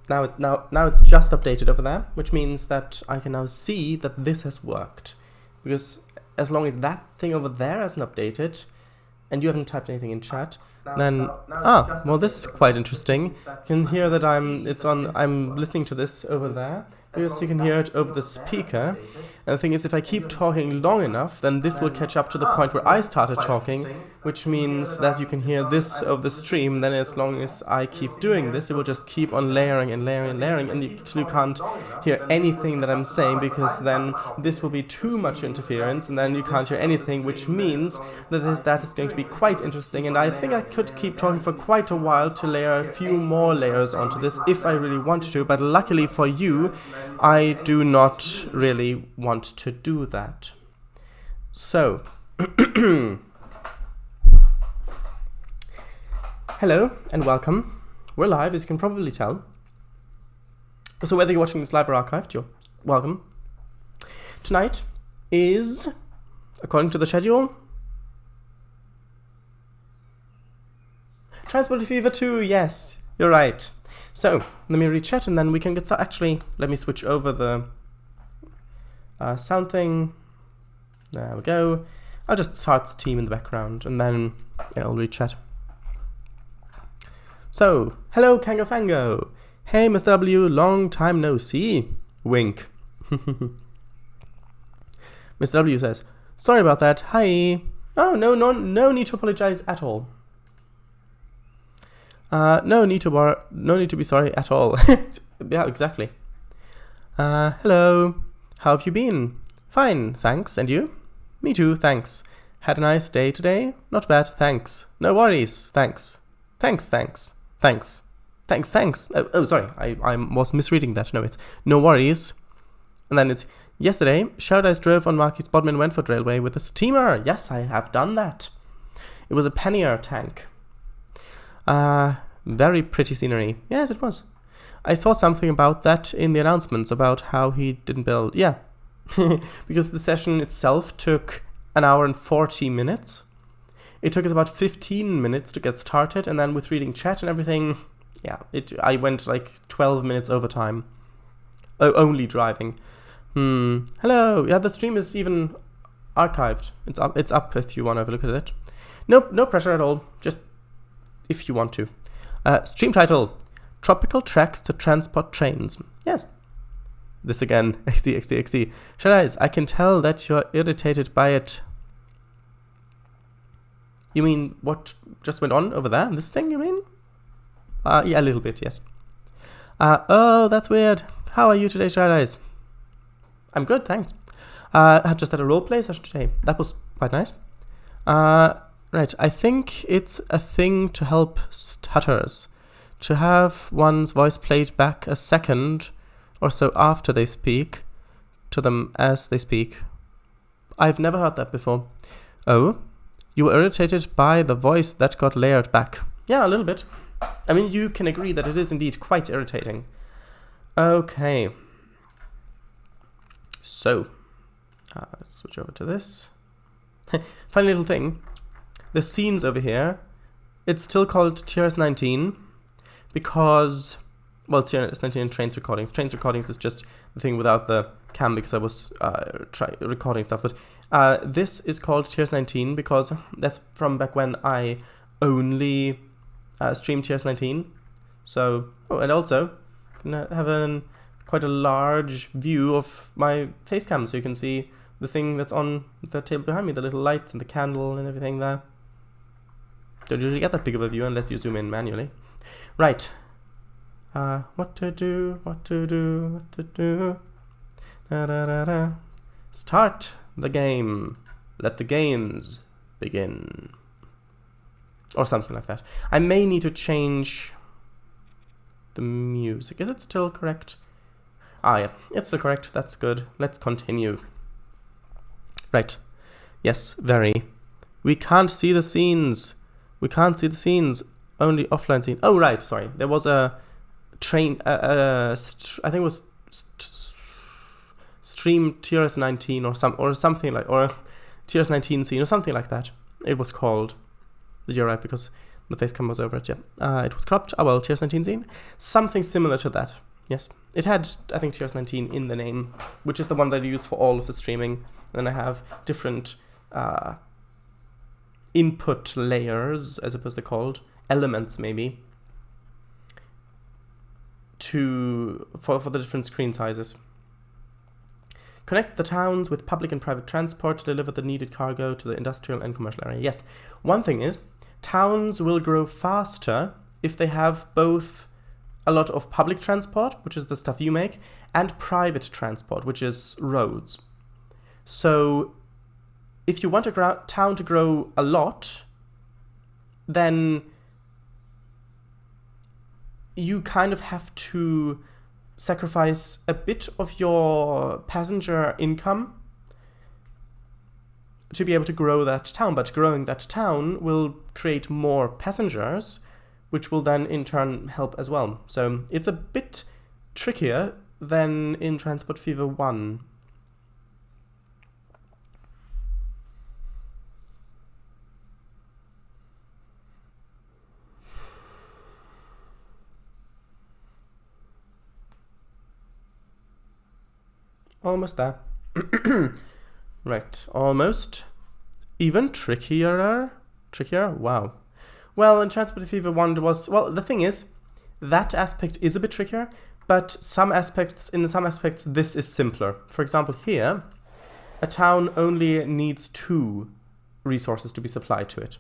now it's just updated over there, which means that I can now see that this has worked. Because as long as that thing over there hasn't updated, and you haven't typed anything in chat, then well, this is quite interesting. You can hear that I'm listening to this over there. Because you can hear it over the speaker. And the thing is, if I keep talking long enough, then this will catch up to the point where I started talking, which means that you can hear this over the stream. Then as long as I keep doing this, it will just keep on layering and layering and layering, and you can't hear anything that I'm saying, because then this will be too much interference, and then you can't hear anything, which means that that is going to be quite interesting. And I think I could keep talking for quite a while to layer a few more layers onto this if I really wanted to, but luckily for you, I do not really want to do that. So, hello and welcome. We're live, as you can probably tell. So whether you're watching this live or archived, you're welcome. Tonight is, according to the schedule, Transport Fever 2, yes, you're right. So, let me read chat and then we can get started. Actually, let me switch over the sound thing. There we go. I'll just start Steam in the background and then I'll read chat. So, hello Kango Fango. Hey Mr. W, long time no see. Wink. Mr. W says, sorry about that. Hi. Oh, no need to apologize at all. No need to be sorry at all. Yeah, exactly. Hello. How have you been? Fine, thanks. And you? Me too, thanks. Had a nice day today? Not bad, thanks. No worries, thanks. Thanks. Oh, sorry, I was misreading that. No, it's no worries. And then it's, yesterday, Shout drove on Marquis Bodmin Wentford Railway with a steamer. Yes, I have done that. It was a Pannier tank. Very pretty scenery. Yes, it was. I saw something about that in the announcements about how he didn't build. Yeah. Because the session itself took an hour and 40 minutes. It took us about 15 minutes to get started, and then with reading chat and everything, yeah, I went like 12 minutes over time. Oh, only driving. Hello. Yeah, the stream is even archived. It's up if you want to have a look at it. Nope, no pressure at all. Just if you want to. Stream title, Tropical Tracks to Transport Trains. Yes. This again, XD. Shadais, I can tell that you're irritated by it. You mean what just went on over there? This thing, you mean? Yeah, a little bit, yes. Oh, that's weird. How are you today, Shadais? I'm good, thanks. I just had a roleplay session today. That was quite nice. Right, I think it's a thing to help stutters, to have one's voice played back a second or so after they speak to them as they speak. I've never heard that before. Oh, you were irritated by the voice that got layered back. Yeah, a little bit. I mean, you can agree that it is indeed quite irritating. Okay. So, let's switch over to this. Funny little thing. The scenes over here, it's still called TRS-19 because, well, it's TRS-19 and Trains Recordings. Trains Recordings is just the thing without the cam because I was recording stuff. But this is called TRS-19 because that's from back when I only streamed TRS-19. So, oh, and also can have quite a large view of my face cam, so you can see the thing that's on the table behind me, the little lights and the candle and everything there. Don't usually get that big of a view unless you zoom in manually. Right. What to do. Da. Start the game. Let the games begin. Or something like that. I may need to change the music. Is it still correct? Ah, yeah. It's still correct. That's good. Let's continue. Right. Yes, very. We can't see the scenes. Only offline scene. Oh, right, sorry. There was a train, I think it was Stream TRS-19 or something like, or TRS-19 scene or something like that. It was called. You're right, because The face cam was over it, yeah. It was cropped. Oh well, TRS-19 scene. Something similar to that, yes. It had, I think, TRS-19 in the name, which is the one that I use for all of the streaming. And then I have different input layers, as opposed to called, elements maybe, for the different screen sizes. Connect the towns with public and private transport to deliver the needed cargo to the industrial and commercial area. Yes, one thing is, towns will grow faster if they have both a lot of public transport, which is the stuff you make, and private transport, which is roads. So if you want a town to grow a lot, then you kind of have to sacrifice a bit of your passenger income to be able to grow that town, but growing that town will create more passengers, which will then in turn help as well. So it's a bit trickier than in Transport Fever 1. Almost there. Right, almost. Even trickier? Trickier? Wow. Well, in Transport Fever 1 was... Well, the thing is, that aspect is a bit trickier, but in some aspects, this is simpler. For example, here, a town only needs 2 resources to be supplied to it,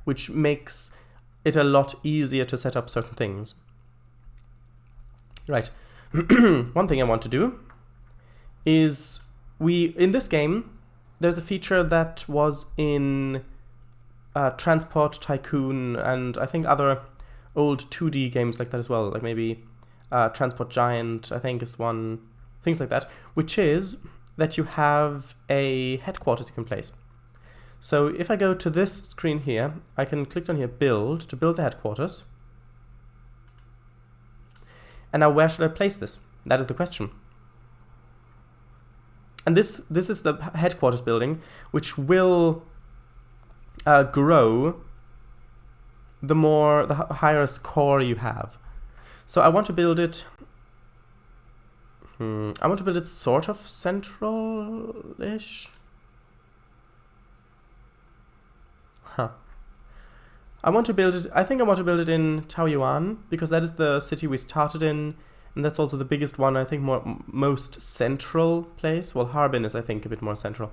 which makes it a lot easier to set up certain things. Right. One thing I want to do is in this game, there's a feature that was in Transport Tycoon and I think other old 2D games like that as well, like maybe Transport Giant, I think is one, things like that, which is that you have a headquarters you can place. So if I go to this screen here, I can click on here, build, to build the headquarters. And now where should I place this? That is the question. And this is the headquarters building, which will grow the higher score you have. So I want to build it. I want to build it sort of central-ish. Huh. I want to build it. I think I want to build it in Taoyuan because that is the city we started in. And that's also the biggest one, I think, most central place. Well, Harbin is, I think, a bit more central.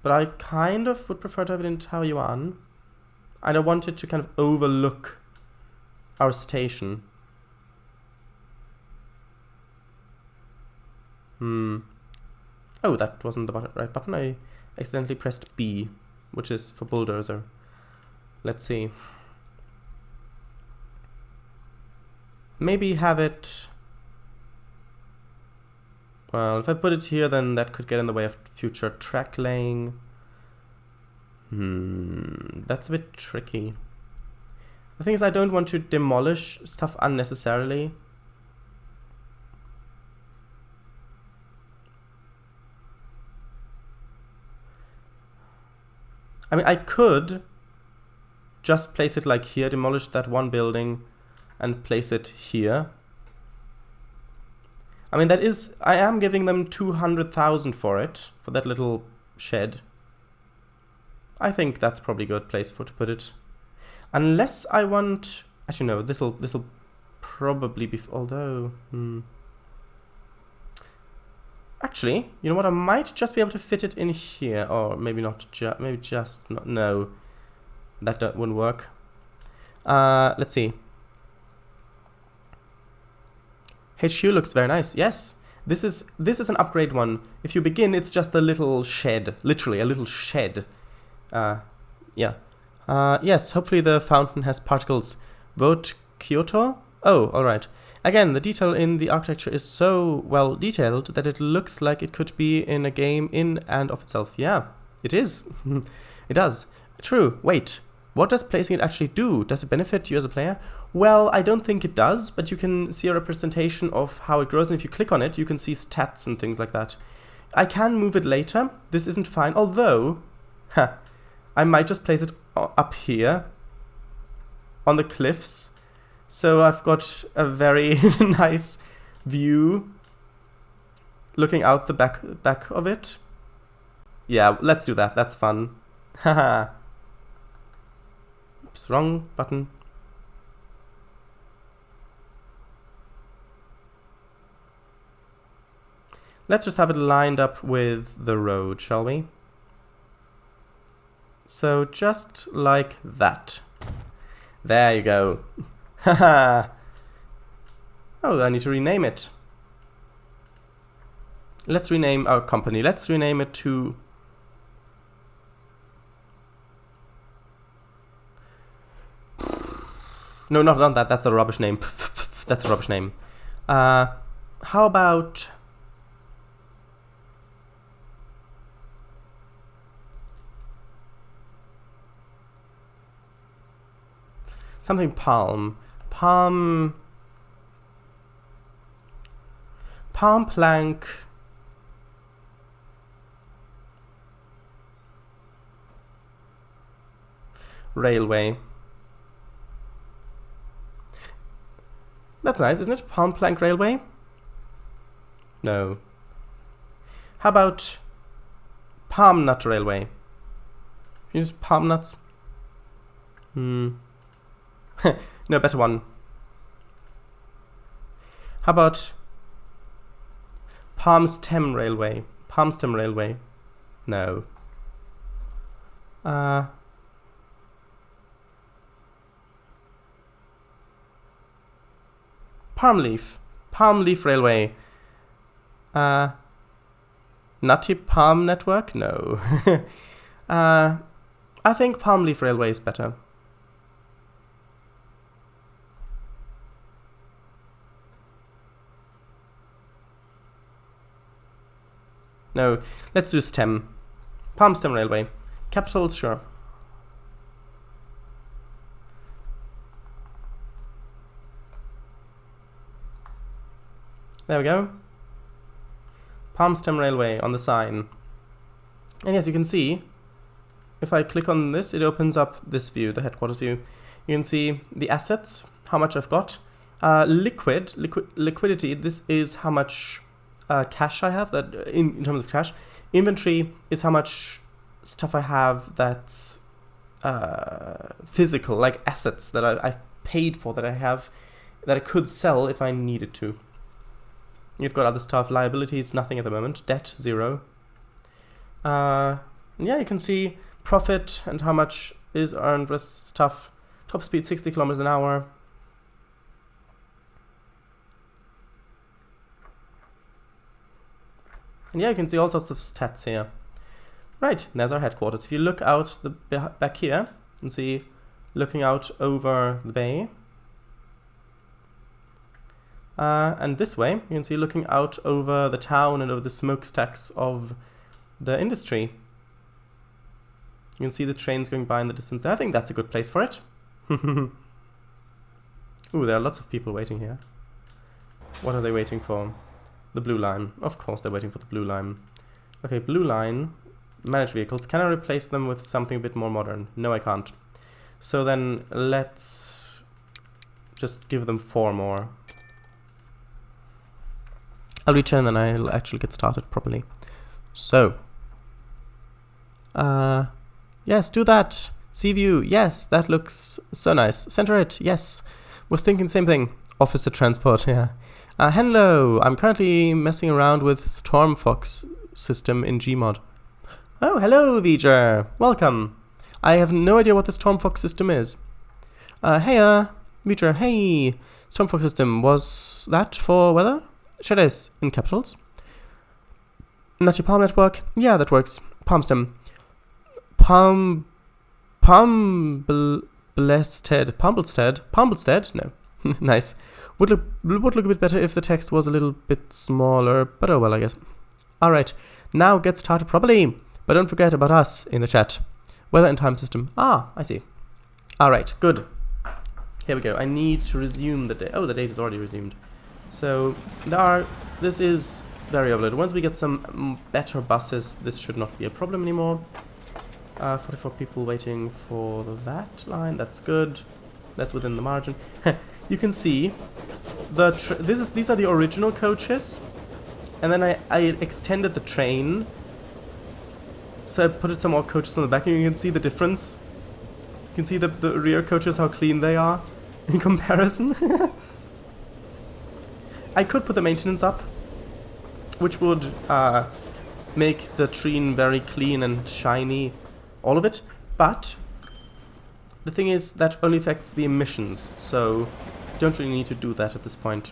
But I kind of would prefer to have it in Taoyuan. And I want it to kind of overlook our station. Oh, that wasn't the right button. I accidentally pressed B, which is for bulldozer. Let's see. Maybe have it... Well, if I put it here, then that could get in the way of future track laying. That's a bit tricky. The thing is, I don't want to demolish stuff unnecessarily. I mean, I could just place it like here, demolish that one building, and place it here. I mean, I am giving them 200,000 for it, for that little shed. I think that's probably a good place to put it. Unless I want... Actually, no, this'll probably be... Although... Actually, you know what? I might just be able to fit it in here. Or maybe not. Maybe just not. No. That wouldn't work. Let's see. HQ looks very nice. Yes, this is an upgrade one. If you begin, it's just a little shed, literally a little shed. Yeah. Yes. Hopefully the fountain has particles. Vote Kyoto. Oh, all right. Again, the detail in the architecture is so well detailed that it looks like it could be in a game in and of itself. Yeah, it is. It does. True. Wait. What does placing it actually do? Does it benefit you as a player? Well, I don't think it does, but you can see a representation of how it grows, and if you click on it, you can see stats and things like that. I can move it later. This isn't fine, although I might just place it up here on the cliffs. So I've got a very nice view looking out the back of it. Yeah, let's do that. That's fun. Haha. Oops, wrong button. Let's just have it lined up with the road, shall we? So just like that. There you go. Haha. Oh, I need to rename it. Let's rename our company. Let's rename it to... No, not that. That's a rubbish name. That's a rubbish name. How about... something Palm. Palm Plank... Railway. That's nice, isn't it? Palm Plank Railway? No. How about Palm Nut Railway? Use palm nuts? No, better one. How about Palm Stem Railway? Palm Stem Railway? No. Palm Leaf Railway. Nutty Palm Network? No. I think Palm Leaf Railway is better. No, let's do Stem. Palm Stem Railway. Capitals, sure. There we go. Palm Stem Railway on the sign. And yes, you can see, if I click on this, it opens up this view, the headquarters view. You can see the assets, how much I've got. Liquidity, this is how much cash I have, that in terms of cash. Inventory is how much stuff I have that's physical, like assets that I've paid for, that I have, that I could sell if I needed to. You've got other stuff, liabilities, nothing at the moment, debt, 0. Yeah, you can see profit and how much is earned with stuff. Top speed 60 kilometers an hour. And yeah, you can see all sorts of stats here. Right, and there's our headquarters. If you look out the back here, you can see looking out over the bay. And this way, you can see looking out over the town and over the smokestacks of the industry. You can see the trains going by in the distance. I think that's a good place for it. Ooh, there are lots of people waiting here. What are they waiting for? The blue line. Of course they're waiting for the blue line. Okay, blue line. Manage vehicles. Can I replace them with something a bit more modern? No, I can't. So then let's just give them 4 more. I'll reach in and I'll actually get started properly. So, yes, do that. Sea view, yes, that looks so nice. Center it, yes. Was thinking the same thing. Officer transport, yeah. Hello, I'm currently messing around with Stormfox system in Gmod. Oh, hello, V'ger. Welcome. I have no idea what the Stormfox system is. Hey, V'ger, hey. Stormfox system, was that for weather? Shadows in capitals. Nutty Palm Network? Yeah, that works. Palm Stem. Palmblestead? No. Nice. Would look a bit better if the text was a little bit smaller, but oh well, I guess. Alright, now get started properly. But don't forget about us in the chat. Weather and time system. Ah, I see. Alright, good. Here we go. I need to resume the date. Oh, the date is already resumed. So, this is very overloaded. Once we get some better buses, this should not be a problem anymore. 44 people waiting for that line. That's good. that's within the margin. You can see these are the original coaches, and then I extended the train. So I put some more coaches on the back, and you can see the difference. You can see the rear coaches, how clean they are in comparison. I could put the maintenance up, which would make the train very clean and shiny, all of it, but the thing is that only affects the emissions, so don't really need to do that at this point.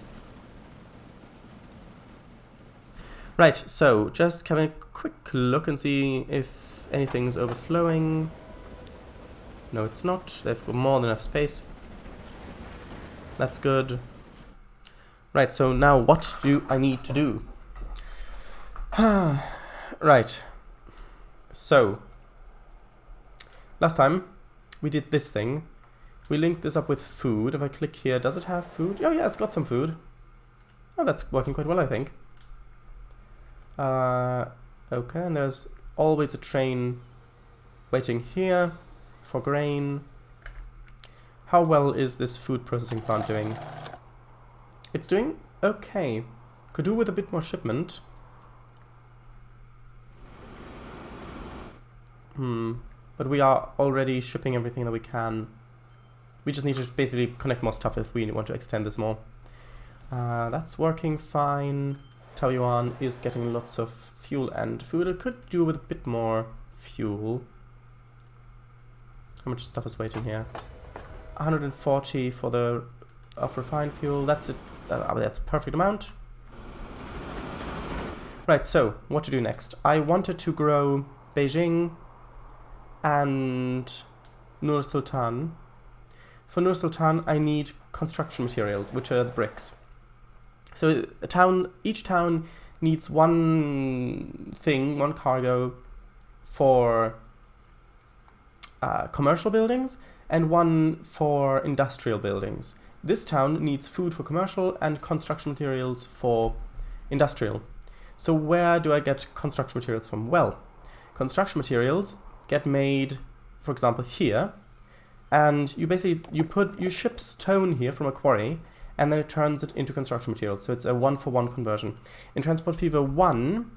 Right, so just having a quick look and see if anything's overflowing. No, it's not. They've got more than enough space. That's good. Right, so now what do I need to do? Right. So, last time we did this thing. We linked this up with food. If I click here, does it have food? Oh yeah, it's got some food. Oh, that's working quite well, I think. Okay, and there's always a train waiting here for grain. How well is this food processing plant doing? It's doing okay. Could do with a bit more shipment. But we are already shipping everything that we can. We just need to basically connect more stuff if we want to extend this more. That's working fine. Taoyuan is getting lots of fuel and food. It could do with a bit more fuel. How much stuff is waiting here? 140 for the refined fuel. That's it. That's a perfect amount. Right, so what to do next? I wanted to grow Beijing and Nur Sultan. For Nur Sultan, I need construction materials, which are the bricks. So each town needs one thing, one cargo for commercial buildings and one for industrial buildings. This town needs food for commercial and construction materials for industrial. So where do I get construction materials from? Well, construction materials get made, for example, here, and you ship stone here from a quarry, and then it turns it into construction materials. So it's a 1-for-1 conversion. In Transport Fever 1,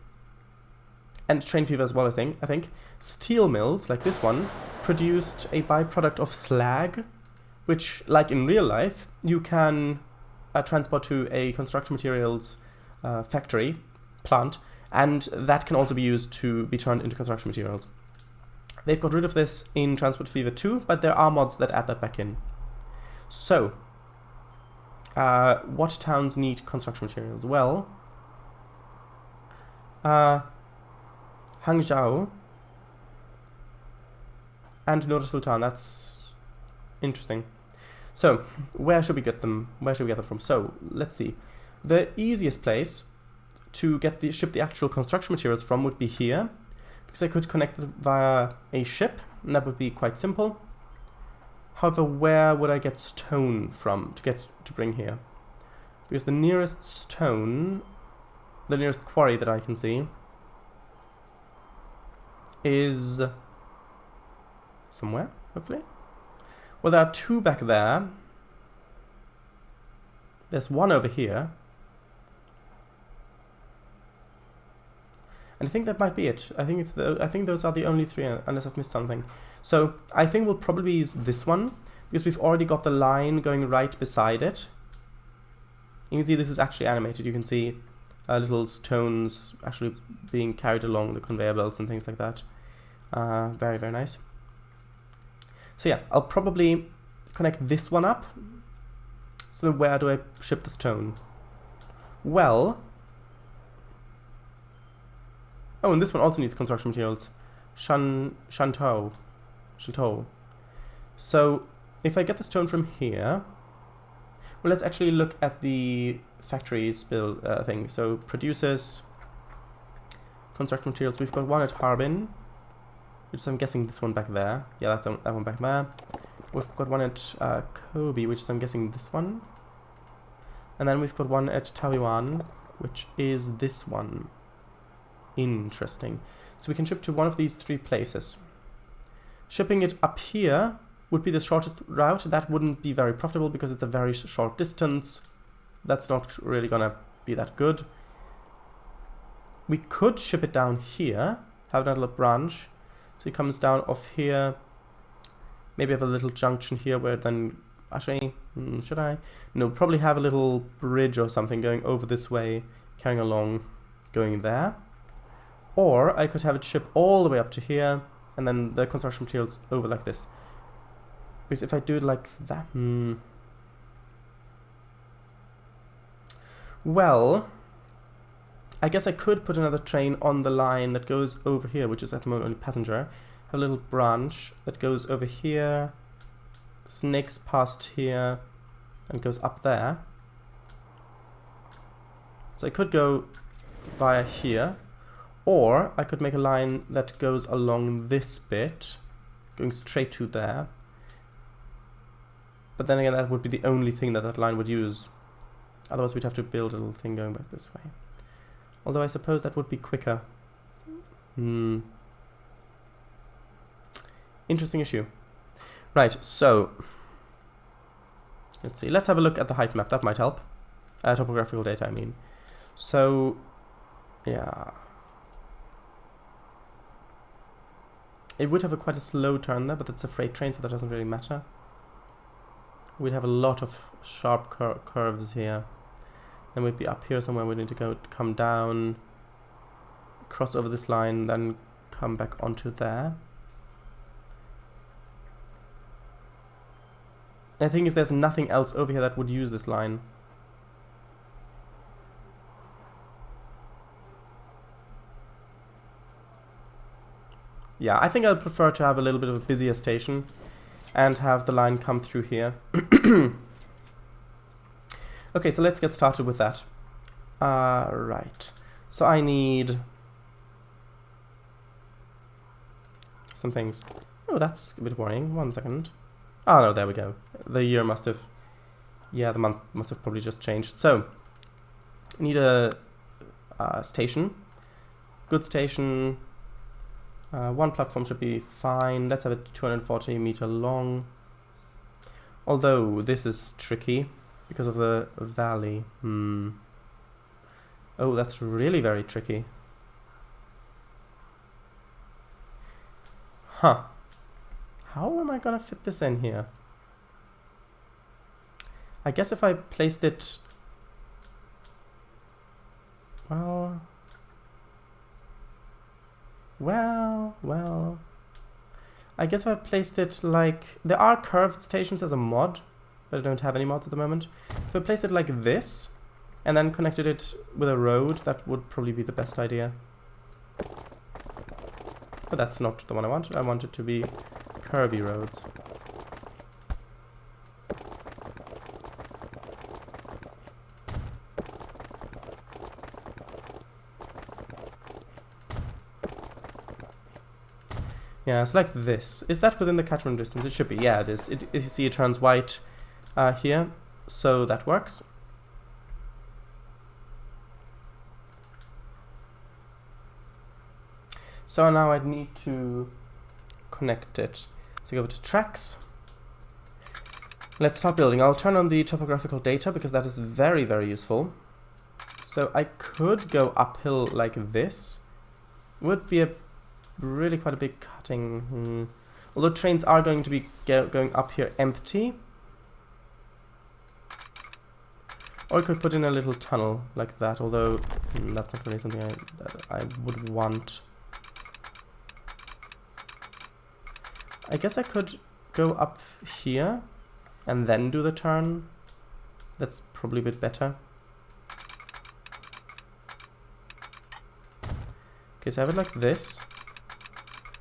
and Train Fever as well, I think, steel mills, like this one, produced a byproduct of slag, which, like in real life, you can transport to a construction materials factory, plant, and that can also be used to be turned into construction materials. They've got rid of this in Transport Fever 2, but there are mods that add that back in. So, what towns need construction materials? Well, Hangzhou and Nur Sultan. That's interesting. So, where should we get them? Where should we get them from? So, let's see. The easiest place to ship the actual construction materials from would be here, because I could connect it via a ship, and that would be quite simple. However, where would I get stone from to bring here? Because the nearest quarry that I can see is somewhere, hopefully. Well, there are two back there. There's one over here. And I think that might be it. I think those are the only three, unless I've missed something. So I think we'll probably use this one, because we've already got the line going right beside it. You can see this is actually animated. You can see little stones actually being carried along the conveyor belts and things like that. Very, very nice. So yeah, I'll probably connect this one up. So where do I ship the stone? Well... Oh, and this one also needs construction materials. Shantou. So, if I get the stone from here... Well, let's actually look at the factories build thing. So, produces construction materials. We've got one at Harbin, which is, I'm guessing, this one back there. Yeah, that's that one back there. We've got one at Kobe, which is, I'm guessing, this one. And then we've got one at Taoyuan, which is this one. Interesting. So we can ship to one of these three places. Shipping it up here would be the shortest route. That wouldn't be very profitable because it's a very short distance. That's not really gonna be that good. We could ship it down here, have another branch. So it comes down off here. Maybe have a little junction here where then, actually, should I? No, probably have a little bridge or something going over this way, carrying along, going there. Or I could have it ship all the way up to here, and then the construction materials over like this. Because if I do it like that, well, I guess I could put another train on the line that goes over here, which is at the moment only passenger. Have a little branch that goes over here, snakes past here, and goes up there. So I could go via here, or I could make a line that goes along this bit, going straight to there. But then again, that would be the only thing that that line would use. Otherwise, we'd have to build a little thing going back this way. Although I suppose that would be quicker. Interesting issue. Right, so let's see. Let's have a look at the height map. That might help. Topographical data, I mean. So, yeah. It would have quite a slow turn there, but it's a freight train, so that doesn't really matter. We'd have a lot of sharp curves here. Then we'd be up here somewhere. We need to come down, cross over this line, then come back onto there. The thing is, there's nothing else over here that would use this line. Yeah, I think I'd prefer to have a little bit of a busier station and have the line come through here. Okay, so let's get started with that. Right. So I need some things. Oh, that's a bit worrying. 1 second. Oh, no, there we go. The year must have... Yeah, the month must have probably just changed. So, need a station. Good station. One platform should be fine. Let's have it 240 meter long. Although, this is tricky because of the valley. Oh, that's really very tricky. Huh. How am I gonna fit this in here? I guess if I placed it... Well... I guess if I placed it like... There are curved stations as a mod, but I don't have any mods at the moment. If I placed it like this, and then connected it with a road, that would probably be the best idea. But that's not the one I wanted. I want it to be curvy roads. Yeah, it's like this. Is that within the catchment distance? It should be. Yeah, it is. You see it turns white here, so that works. So now I need to connect it. So go to tracks. Let's start building. I'll turn on the topographical data because that is very, very useful. So I could go uphill like this. Would be really quite a big cutting. Although trains are going to be going up here empty. Or I could put in a little tunnel like that, although that's not really something that I would want. I guess I could go up here and then do the turn. That's probably a bit better. Okay, so I have it like this.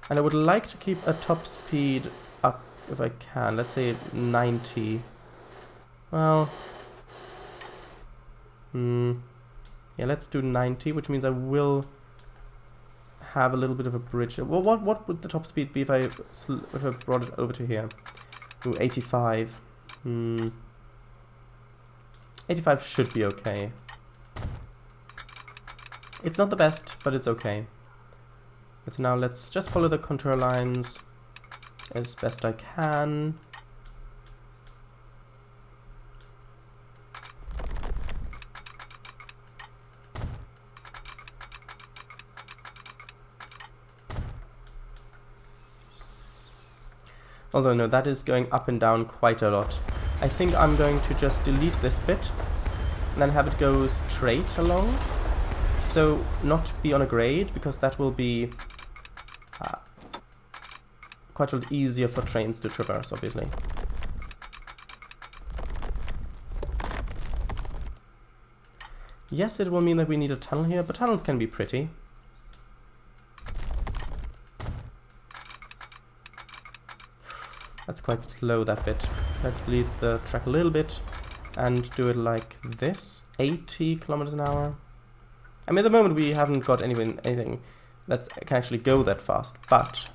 And I would like to keep a top speed up if I can. Let's say 90. Well... yeah, let's do 90, which means I will have a little bit of a bridge. Well, what would the top speed be if I brought it over to here? Ooh, 85. 85 should be okay. It's not the best, but it's okay. So now let's just follow the contour lines. as best I can. Although no, that is going up and down quite a lot. I think I'm going to just delete this bit and then have it go straight along. So not be on a grade, because that will be quite a lot easier for trains to traverse, obviously. Yes, it will mean that we need a tunnel here, but tunnels can be pretty. That's quite slow, that bit. Let's delete the track a little bit and do it like this. 80 kilometers an hour. I mean, at the moment we haven't got anything that can actually go that fast, but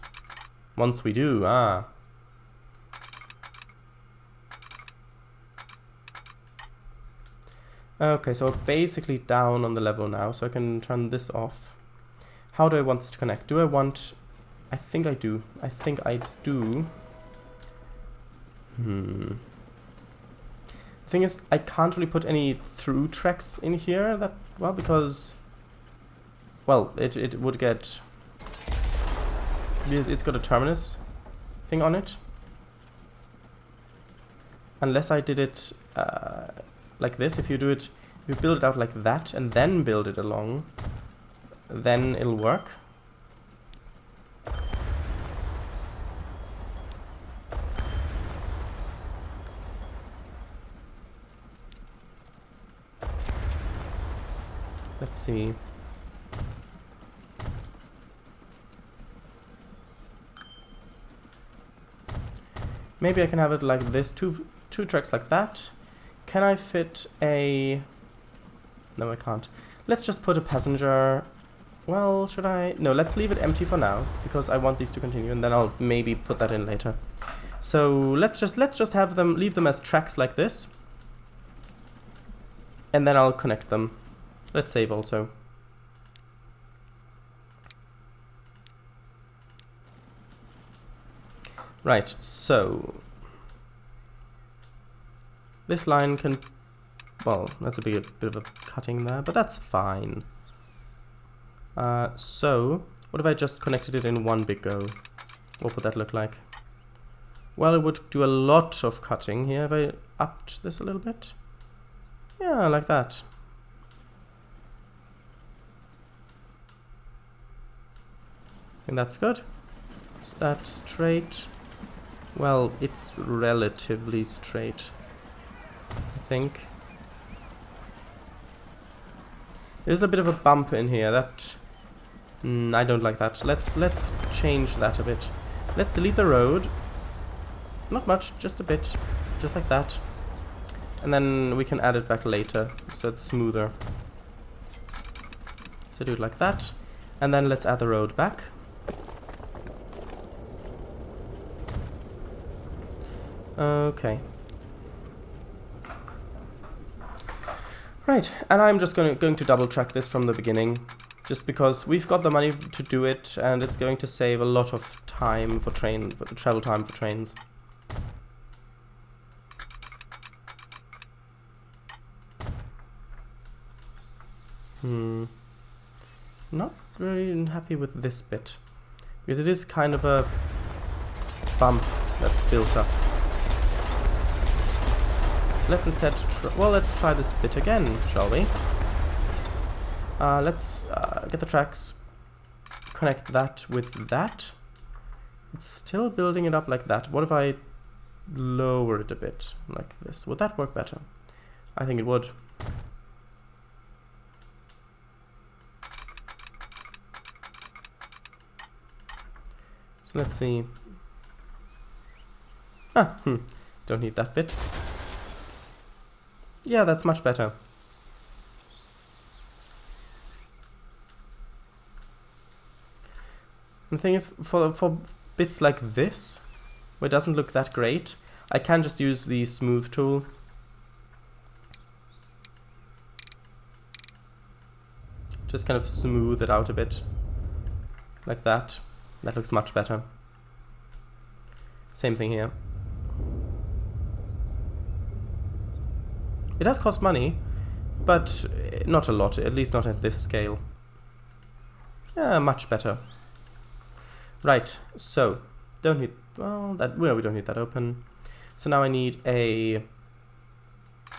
once we do, Okay, so we're basically down on the level now, so I can turn this off. How do I want this to connect? Do I want... I think I do. I think I do. The thing is, I can't really put any through tracks in here that, well, because, well, it would get, it's got a terminus thing on it. Unless I did it like this, if you do it, if you build it out like that and then build it along, then it'll work. Let's see. Maybe I can have it like this, two tracks like that. Can I fit a... No, I can't. Let's just put a passenger... Well, should I... No, let's leave it empty for now, because I want these to continue, and then I'll maybe put that in later. So let's just have them, leave them as tracks like this, and then I'll connect them. Let's save also. Right, so this line can, well, that's a bit of a cutting there, but that's fine. So what if I just connected it in one big go? What would that look like? Well, it would do a lot of cutting here. Have I upped this a little bit? Yeah, like that. And that's good. Is that straight? Well, it's relatively straight, I think. There's a bit of a bump in here. That I don't like that. Let's change that a bit. Let's delete the road. Not much, just a bit, just like that. And then we can add it back later, so it's smoother. So do it like that, and then let's add the road back. Okay. Right, and I'm just going to double track this from the beginning, just because we've got the money to do it, and it's going to save a lot of time for travel time for trains. Not really happy with this bit, because it is kind of a bump that's built up. Let's instead, let's try this bit again, shall we? Let's get the tracks, connect that with that. It's still building it up like that. What if I lower it a bit, like this? Would that work better? I think it would. So let's see. Don't need that bit. Yeah, that's much better. And the thing is, for bits like this, where it doesn't look that great, I can just use the smooth tool. Just kind of smooth it out a bit. Like that. That looks much better. Same thing here. It does cost money, but not a lot, at least not at this scale. Yeah, much better. Right, so, don't need, well, we don't need that open. So now I need a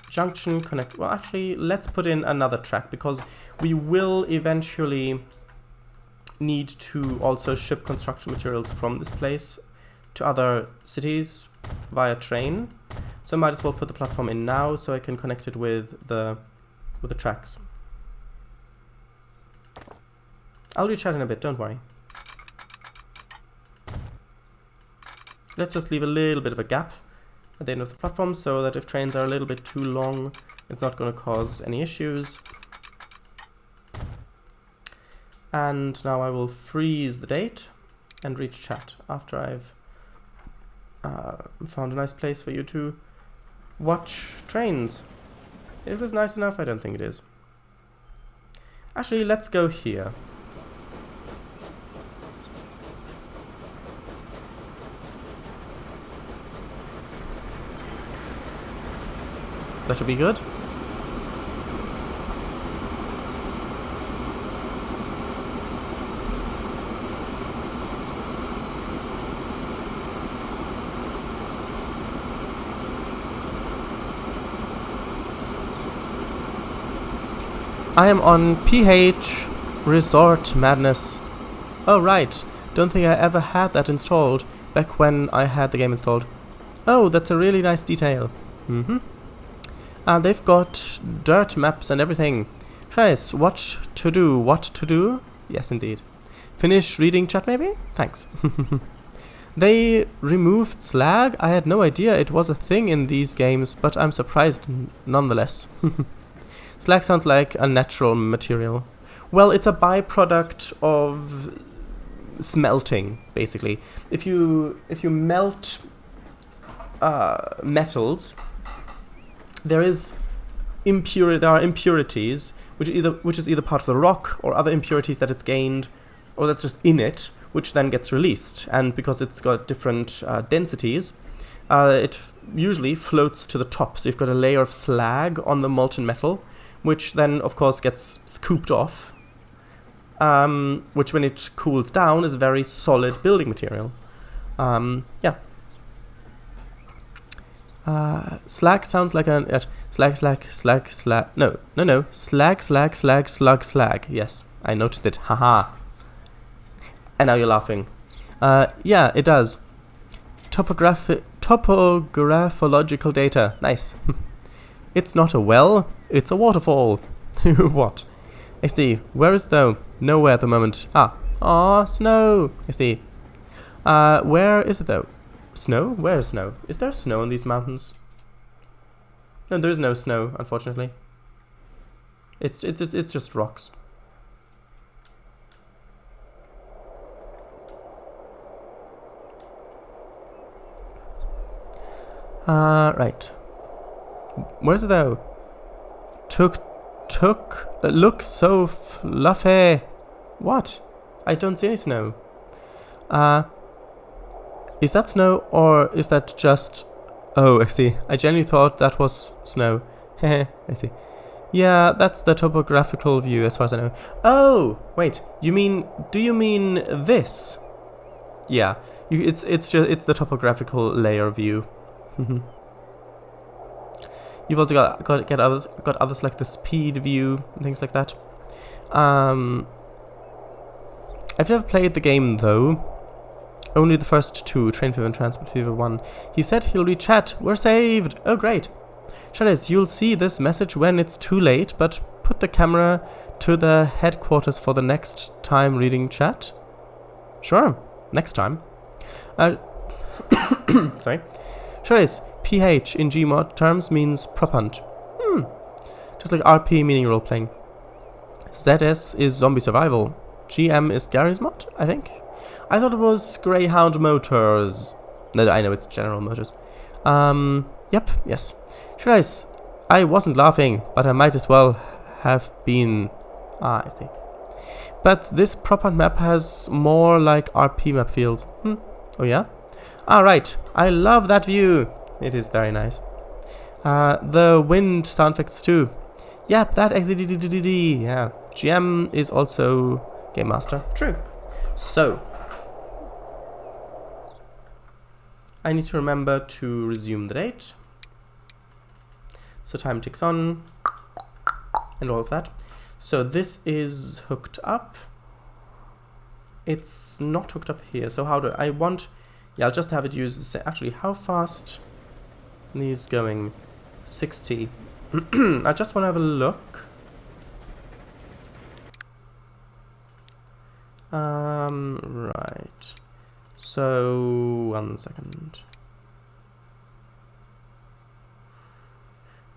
junction connect, well actually, let's put in another track, because we will eventually need to also ship construction materials from this place to other cities via train. So I might as well put the platform in now so I can connect it with the tracks. I'll rechat in a bit, don't worry. Let's just leave a little bit of a gap at the end of the platform so that if trains are a little bit too long, it's not going to cause any issues. And now I will freeze the date and reach chat after I've found a nice place for you to watch trains. Is this nice enough? I don't think it is. Actually, let's go here. That should be good. I am on PH Resort Madness. Oh right, don't think I ever had that installed back when I had the game installed. Oh, that's a really nice detail. They've got dirt maps and everything. Trace, what to do? Yes, indeed. Finish reading chat maybe? Thanks. They removed slag? I had no idea it was a thing in these games, but I'm surprised nonetheless. Slag sounds like a natural material. Well, it's a byproduct of smelting, basically. If you melt metals, there are impurities which is either part of the rock or other impurities that it's gained or that's just in it, which then gets released. And because it's got different densities, it usually floats to the top. So you've got a layer of slag on the molten metal, which then, of course, gets scooped off, which when it cools down is a very solid building material. Yeah. Slag sounds like an... slag. No. Slag. Yes, I noticed it. Haha. And now you're laughing. Yeah, it does. Topographological data. Nice. It's not a well, it's a waterfall. What? XD, where is though? Nowhere at the moment. Aw, snow. XD. Where is it though? Snow? Where is snow? Is there snow in these mountains? No, there is no snow, unfortunately. It's just rocks. Right. Where's it though? Looks so fluffy. What? I don't see any snow. Is that snow or is that just... Oh, I see. I genuinely thought that was snow. Heh, I see. Yeah, that's the topographical view as far as I know. Oh, wait. Do you mean this? Yeah. It's the topographical layer view. You've also got others like the speed view and things like that. I've never played the game though. Only the first two, Train Fever and Transport Fever 1. He said he'll rechat. We're saved. Oh great. Shades, you'll see this message when it's too late, but put the camera to the headquarters for the next time reading chat. Sure, next time. Sorry. Shades, PH in Gmod terms means prop hunt. Just like RP meaning role playing. ZS is zombie survival. GM is Gary's mod, I think. I thought it was Greyhound Motors. No, I know it's General Motors. Yep, yes. I wasn't laughing, but I might as well have been. I see. But this prop hunt map has more like RP map feels. Oh yeah? Alright, I love that view. It is very nice. The wind sound effects too. Yep, that XDDDD. Yeah. GM is also Game Master. True. So, I need to remember to resume the date. So time ticks on, and all of that. So this is hooked up. It's not hooked up here. So how do I want? Yeah, I'll just have it use the same. Actually, how fast are these going? 60. I just want to have a look. Right. So 1 second.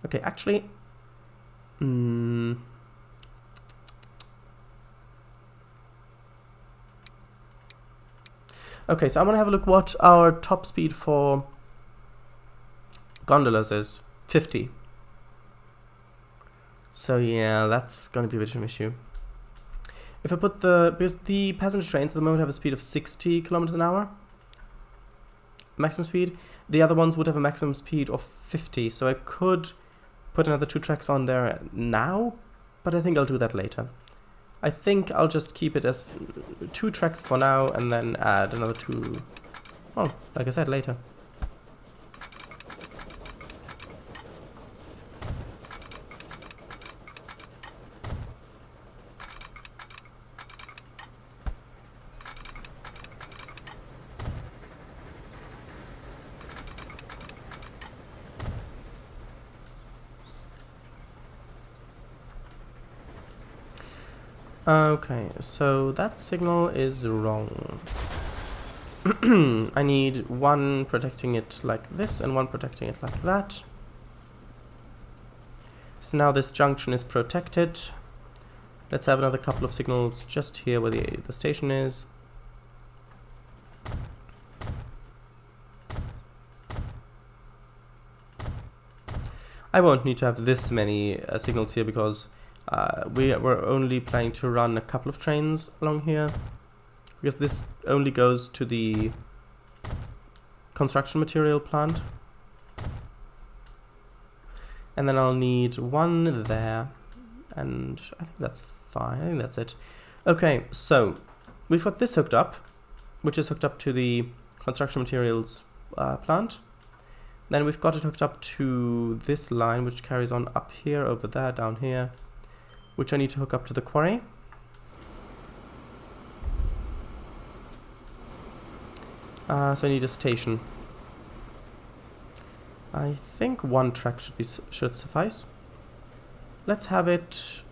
Okay, actually, okay, so I want to have a look what our top speed for gondolas is. 50. So yeah, that's going to be a bit of an issue. If I put because the passenger trains at the moment have a speed of 60 kilometers an hour, maximum speed. The other ones would have a maximum speed of 50, so I could put another 2 tracks on there now, but I think I'll do that later. I think I'll just keep it as 2 tracks for now and then add another 2, well, like I said, later. Okay, so that signal is wrong. I need one protecting it like this and one protecting it like that. So now this junction is protected. Let's have another couple of signals just here where the station is. I won't need to have this many signals here because we're only planning to run a couple of trains along here, because this only goes to the construction material plant. And then I'll need one there, and I think that's fine. I think that's it. Okay, so we've got this hooked up, which is hooked up to the construction materials plant. Then we've got it hooked up to this line, which carries on up here, over there, down here, which I need to hook up to the quarry. So I need a station. I think 1 track should suffice. Let's have it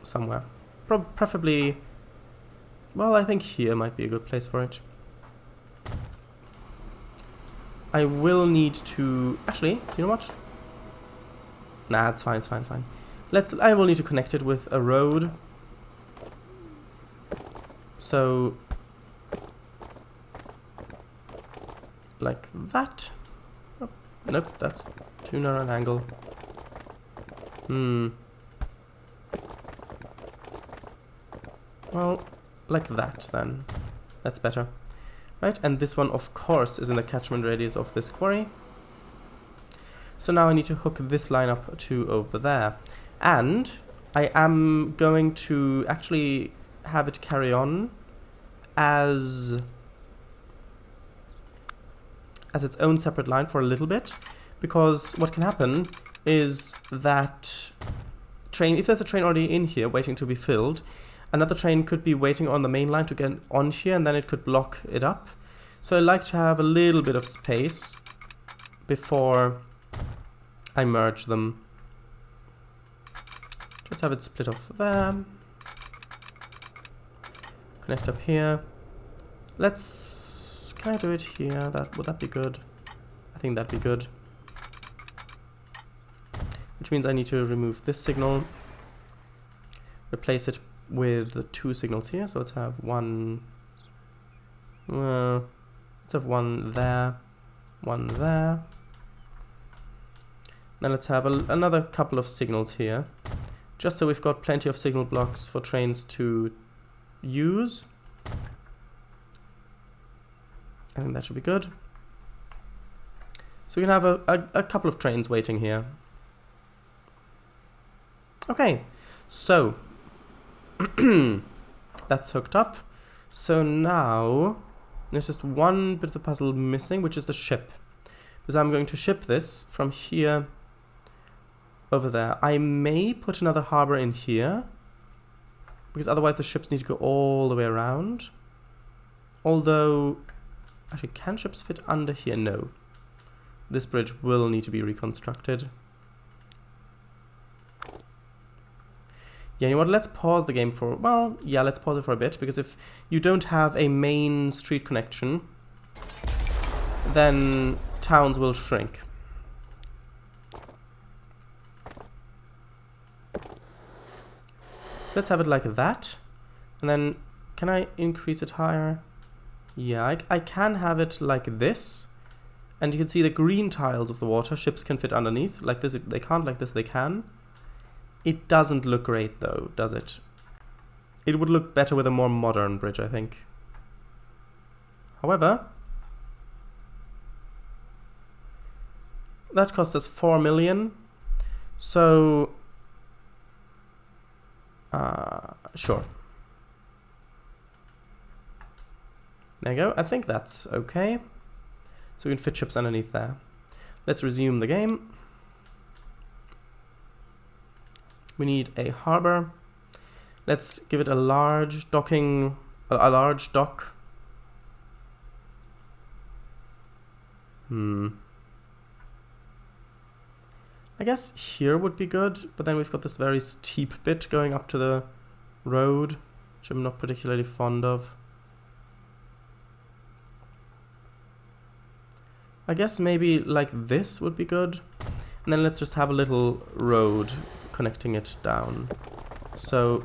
somewhere. Preferably, well, I think here might be a good place for it. I will need to, actually, you know what? Nah, it's fine, it's fine, it's fine. I will need to connect it with a road. So, like that. Oh, nope, that's too narrow an angle. Well, like that then. That's better. Right, and this one, of course, is in the catchment radius of this quarry. So now I need to hook this line up to over there. And I am going to actually have it carry on as its own separate line for a little bit, because what can happen is that if there's a train already in here waiting to be filled, another train could be waiting on the main line to get on here, and then it could block it up. So I like to have a little bit of space before I merge them. Just have it split off there. Connect up here. Can I do it here? Would that be good? I think that'd be good. Which means I need to remove this signal, replace it with the 2 signals here. So let's have one. Let's have one there, one there. Then let's have another couple of signals here, just so we've got plenty of signal blocks for trains to use. I think that should be good. So you can have a couple of trains waiting here. Okay, so that's hooked up. So now there's just one bit of the puzzle missing, which is the ship. Because I'm going to ship this from here over there. I may put another harbor in here, because otherwise the ships need to go all the way around. Although, actually, can ships fit under here? No. This bridge will need to be reconstructed. Yeah, you know what, let's pause the game for, well, yeah, let's pause it for a bit, because if you don't have a main street connection, then towns will shrink. So let's have it like that, and then, can I increase it higher? Yeah, I can have it like this, and you can see the green tiles of the water, ships can fit underneath, like this they can't, like this they can. It doesn't look great though, does it? It would look better with a more modern bridge, I think. However, that cost us 4 million, so sure. There you go, I think that's okay. So we can fit ships underneath there. Let's resume the game. We need a harbor. Let's give it a large docking, a large dock. I guess here would be good, but then we've got this very steep bit going up to the road, which I'm not particularly fond of. I guess maybe like this would be good. And then let's just have a little road connecting it down. So,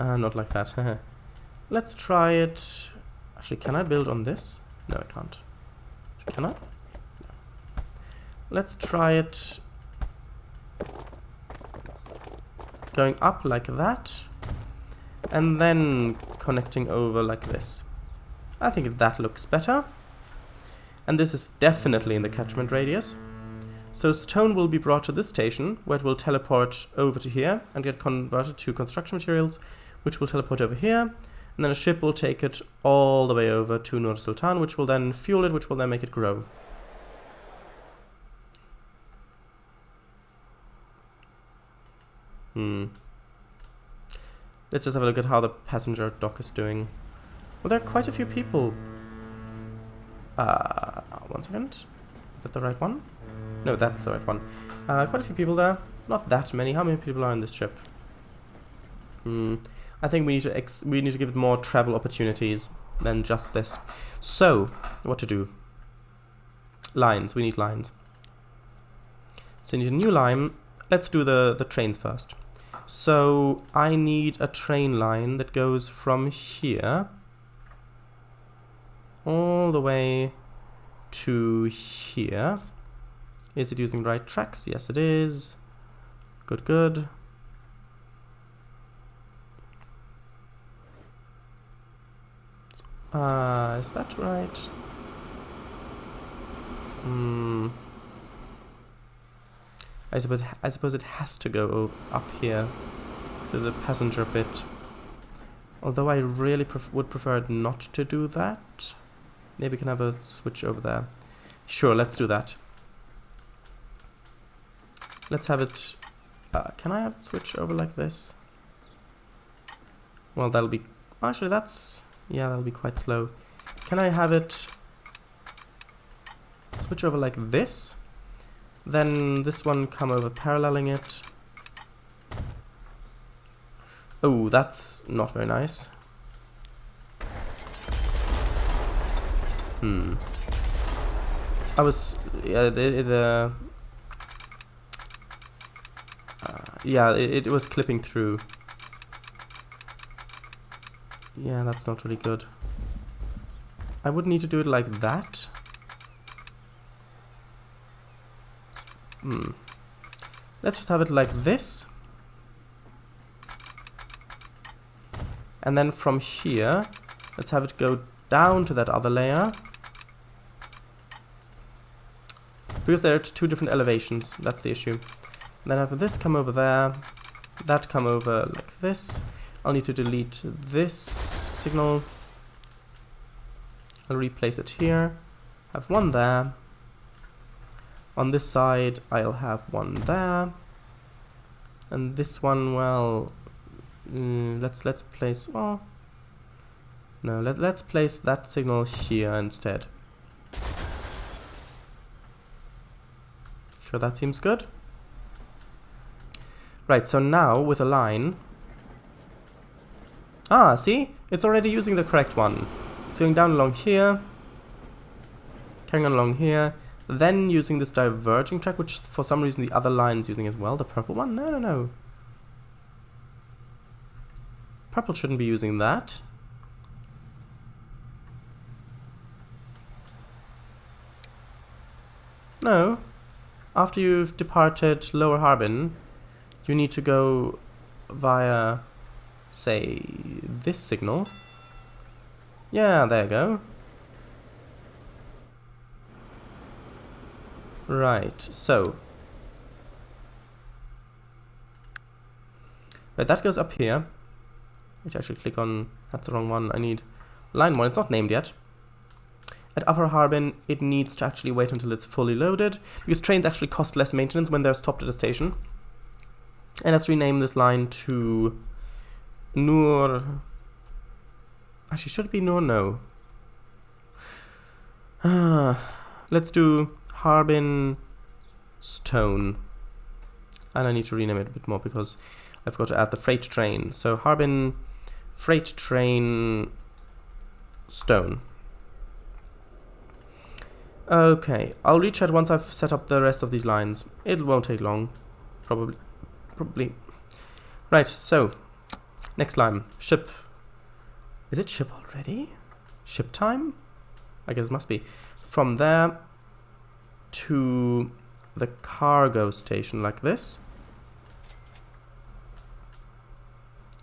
not like that. Let's try it. Actually, can I build on this? No, I can't. Can I? No. Let's try it going up like that, and then connecting over like this. I think that looks better. And this is definitely in the catchment radius. So stone will be brought to this station, where it will teleport over to here and get converted to construction materials, which will teleport over here, and then a ship will take it all the way over to Nur Sultan, which will then fuel it, which will then make it grow. Let's just have a look at how the passenger dock is doing. Well, there are quite a few people. 1 second. Is that the right one? No, that's the right one. Quite a few people there. Not that many. How many people are on this ship? I think we need to give it more travel opportunities than just this. So, what to do? Lines. We need lines. So you need a new line. Let's do the trains first. So I need a train line that goes from here all the way to here. Is it using the right tracks? Yes, it is. Good, good. Is that right? I suppose it has to go up here to the passenger bit. Although I really would prefer it not to do that. Maybe we can have a switch over there. Sure, let's do that. Let's have it... can I have it switch over like this? Well, that'll be... Actually, that's... Yeah, that'll be quite slow. Can I have it switch over like this? Then this one come over paralleling it. Oh, that's not very nice. I was... Yeah, it was clipping through. Yeah, that's not really good. I would need to do it like that. Let's just have it like this. And then from here, let's have it go down to that other layer. because they're at two different elevations. That's the issue. And then have this come over there, that come over like this. I'll need to delete this signal. I'll replace it here. Have one there. On this side, I'll have one there. And this one, well, let's place. Oh, no, let's place that signal here instead. Sure, that seems good. Right, so now with a line. Ah, see? It's already using the correct one. It's going down along here, carrying on along here, then using this diverging track, which for some reason the other line's using as well. The purple one? No, no, no. Purple shouldn't be using that. No. After you've departed Lower Harbin, you need to go via, say, this signal. Yeah, there you go. Right, so. Right, that goes up here. I should actually click on, that's the wrong one. I need line 1, it's not named yet. At Upper Harbin, it needs to actually wait until it's fully loaded, because trains actually cost less maintenance when they're stopped at a station. And let's rename this line to Nur. Actually, should it be Nur? No. Let's do Harbin Stone. And I need to rename it a bit more because I forgot to add the freight train. So Harbin Freight Train Stone. Okay, I'll rechat once I've set up the rest of these lines. It won't take long. Probably. Right, so next line. Ship. Is it ship already? Ship time? I guess it must be. From there to the cargo station like this.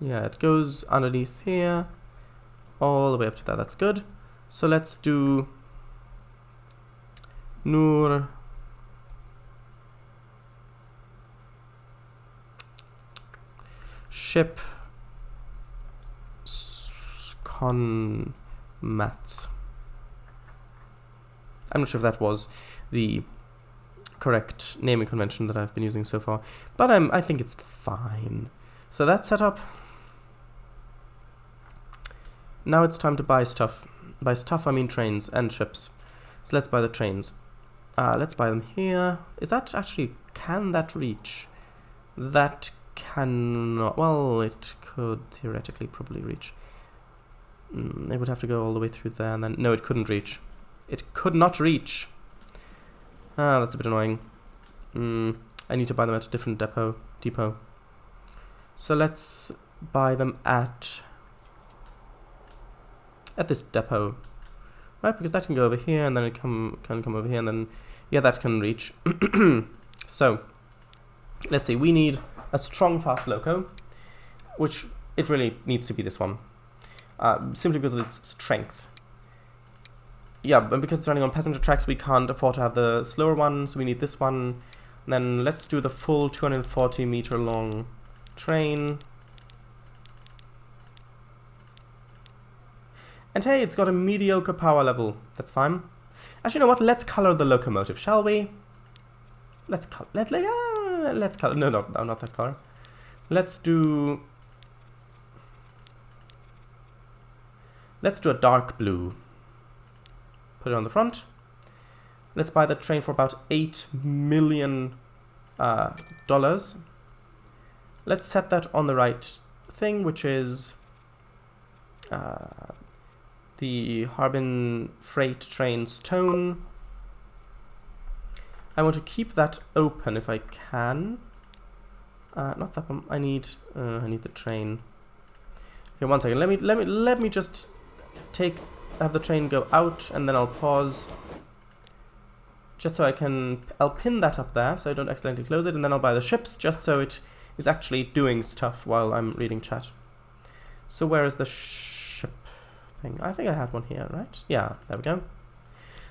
Yeah, it goes underneath here all the way up to that. That's good. So let's do Nur ship Conmats. I'm not sure if that was the correct naming convention that I've been using so far, but I think it's fine. So that's set up. Now it's time to buy stuff. By stuff I mean trains and ships. So let's buy the trains. Let's buy them here. Is that actually, can that reach? That cannot, well, it could theoretically probably reach. It would have to go all the way through there and then, no, it couldn't reach. It could not reach. That's a bit annoying. I need to buy them at a different depot. So let's buy them at this depot. Right, because that can go over here and then it can come over here and then, yeah, that can reach. So, let's see, we need a strong, fast loco, which it really needs to be this one. Simply because of its strength. Yeah, but because it's running on passenger tracks, we can't afford to have the slower one, so we need this one. And then let's do the full 240 meter long train. And hey, it's got a mediocre power level. That's fine. Actually, you know what? Let's color the locomotive, shall we? Let's color. Let's color. No, not that color. Let's do a dark blue. Put it on the front. Let's buy the train for about $8 million. Let's set that on the right thing, which is the Harbin Freight Train Stone. I want to keep that open if I can. Not that one. I need the train. Okay, one second. Let me just have the train go out, and then I'll pause. Just so I'll pin that up there, so I don't accidentally close it, and then I'll buy the ships, just so it is actually doing stuff while I'm reading chat. So where is the ship thing? I think I had one here, right? Yeah, there we go.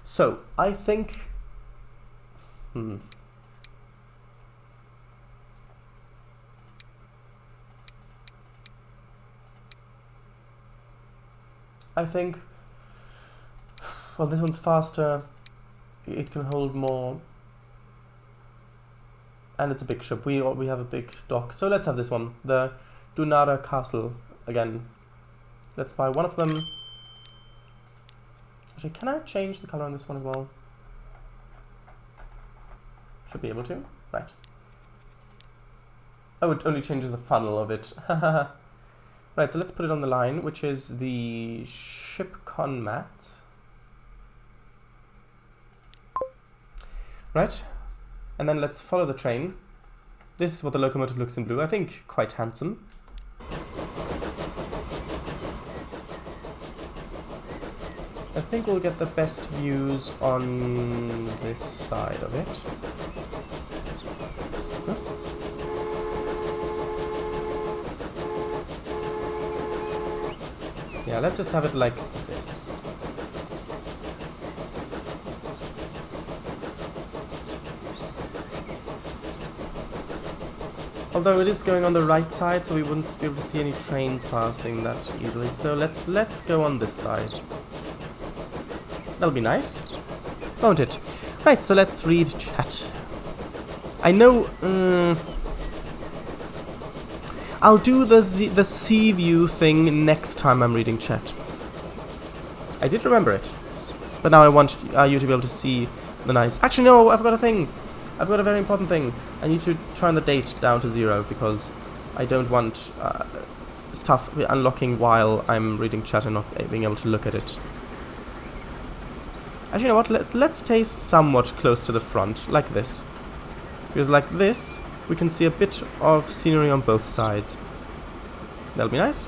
So, I think I think, well, this one's faster, it can hold more, and it's a big ship. We have a big dock, so let's have this one, the Dunara Castle again. Let's buy one of them. Actually, can I change the color on this one as well? Should be able to. Right. Oh, it only changes the funnel of it. Right, so let's put it on the line, which is the ship Conmat. Right, and then let's follow the train. This is what the locomotive looks in blue. I think quite handsome. I think we'll get the best views on this side of it. Huh? Yeah, let's just have it like this. Although it is going on the right side, so we wouldn't be able to see any trains passing that easily. So let's go on this side. That'll be nice, won't it? Right, so let's read chat. I know. I'll do the sea view thing next time I'm reading chat. I did remember it, but now I want you to be able to see the nice. Actually, no, I've got a thing. I've got a very important thing. I need to turn the date down to 0 because I don't want stuff unlocking while I'm reading chat and not being able to look at it. Actually, you know what? Let's stay somewhat close to the front, like this. Because like this, we can see a bit of scenery on both sides. That'll be nice.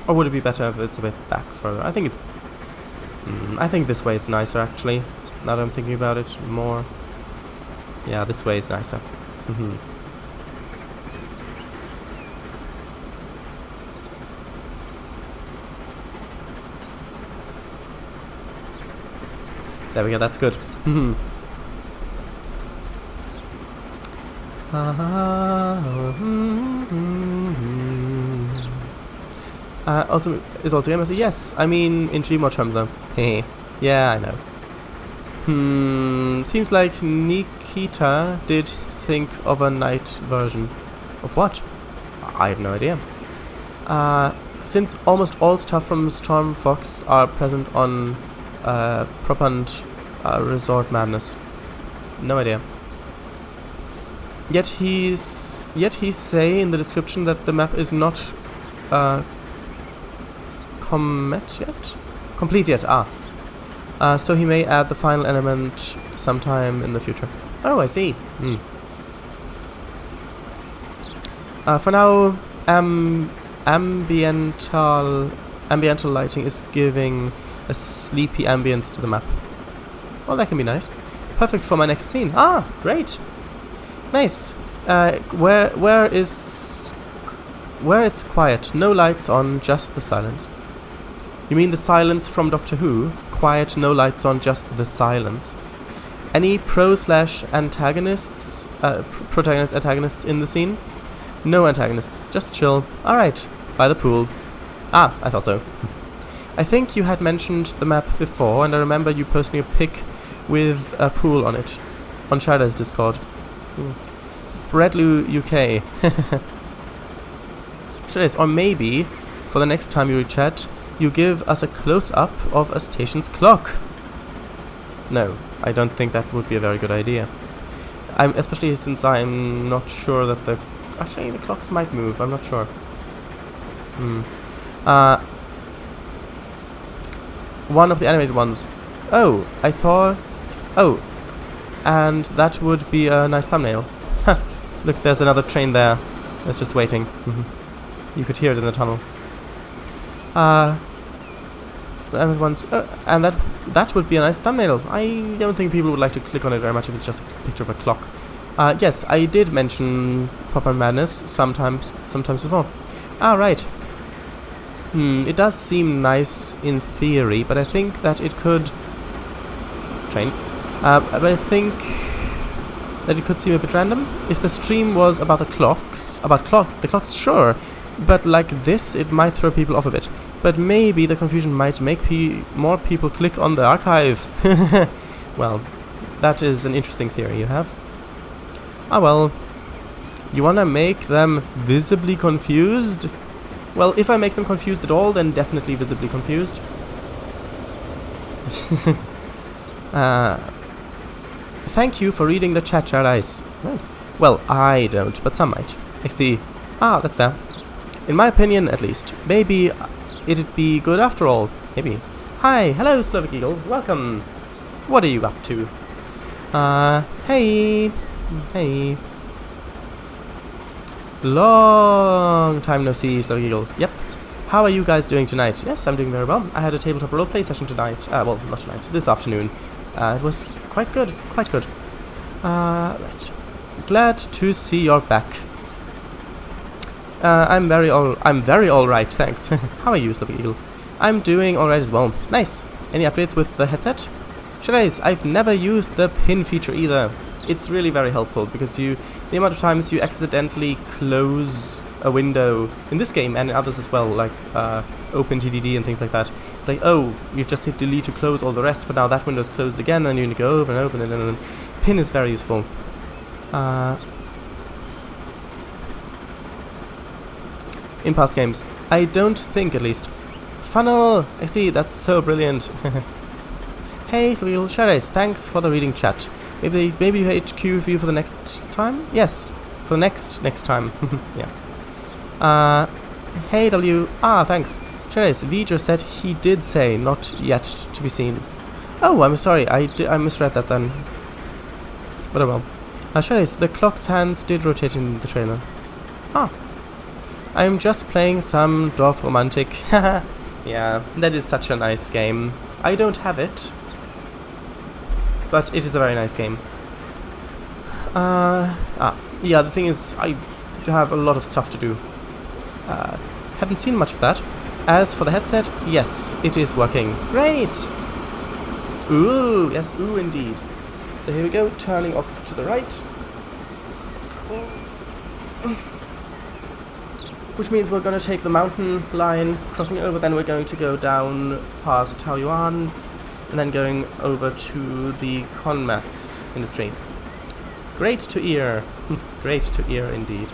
Or would it be better if it's a bit back further? I think it's... I think this way it's nicer, actually. Now that I'm thinking about it more. Yeah, this way is nicer. There we go, that's good. Also, is also game. Yes, I mean in Gmod terms though. Hey, yeah, I know. Seems like Nikita did think of a night version. Of what? I have no idea. Since almost all stuff from Storm Fox are present on Propant Resort Madness. No idea. Yet he say in the description that the map is not complete yet. So he may add the final element sometime in the future. Oh, I see. For now, ambiental lighting is giving a sleepy ambience to the map. Well, that can be nice. Perfect for my next scene. Ah, great. Nice. Where it's quiet, no lights on, just the silence. You mean the silence from Doctor Who? Quiet, no lights on, just the silence. Any pro/antagonists, antagonists in the scene? No antagonists, just chill. Alright, by the pool. Ah, I thought so. I think you had mentioned the map before, and I remember you posting a pic with a pool on it. On Shadow's Discord. Bradley UK. Or maybe, for the next time you read chat, you give us a close-up of a station's clock. No, I don't think that would be a very good idea. Especially since I'm not sure that the... Actually, the clocks might move, I'm not sure. One of the animated ones. Oh, I thought... Oh, and that would be a nice thumbnail. Huh, look, there's another train there. It's just waiting. You could hear it in the tunnel. The animated ones... and that would be a nice thumbnail. I don't think people would like to click on it very much if it's just a picture of a clock. Yes, I did mention Proper Madness sometimes before. Ah, right. It does seem nice in theory, but I think that it could... Train. But I think that it could seem a bit random. If the stream was about the clocks, the clocks, sure. But like this, it might throw people off a bit. But maybe the confusion might make more people click on the archive. Well, that is an interesting theory you have. Ah well. You wanna make them visibly confused? Well, if I make them confused at all, then definitely visibly confused. Thank you for reading the chat, Ice. Well, I don't, but some might. XD. Ah, that's fair. In my opinion, at least. Maybe it'd be good after all. Maybe. Hi, hello, Slovak Eagle. Welcome. What are you up to? Hey. Hey. Long time no see, Slovak Eagle. Yep. How are you guys doing tonight? Yes, I'm doing very well. I had a tabletop roleplay session tonight. Well, not tonight. This afternoon. It was quite good. Quite good. Right. Glad to see you're back. I'm very alright, thanks. How are you, Slovak Eagle? I'm doing alright as well. Nice. Any updates with the headset? Shadays, I've never used the pin feature either. It's really very helpful because the amount of times you accidentally close a window in this game and in others as well, like open TDD and things like that. It's like, oh, you've just hit delete to close all the rest, but now that window's closed again, and you need to go over and open it, and then pin is very useful. In past games, I don't think, at least. Funnel! I see, that's so brilliant. Hey, Sweet Shadows, thanks for the reading chat. Maybe HQ review for the next time? Yes, for the next time. Yeah. Hey, W. Ah, thanks. Shadows, Vijay said he did say not yet to be seen. Oh, I'm sorry, I misread that then. But oh well. Shadows, the clock's hands did rotate in the trailer. Ah. I'm just playing some Dwarf Romantic. Yeah, that is such a nice game. I don't have it, but it is a very nice game. Yeah, the thing is, I have a lot of stuff to do. Haven't seen much of that. As for the headset, yes, it is working. Great! Ooh, yes, ooh indeed. So here we go, turning off to the right. Which means we're going to take the mountain line, crossing over, then we're going to go down past Taoyuan, and then going over to the Konmats industry. Great to hear. Great to hear indeed.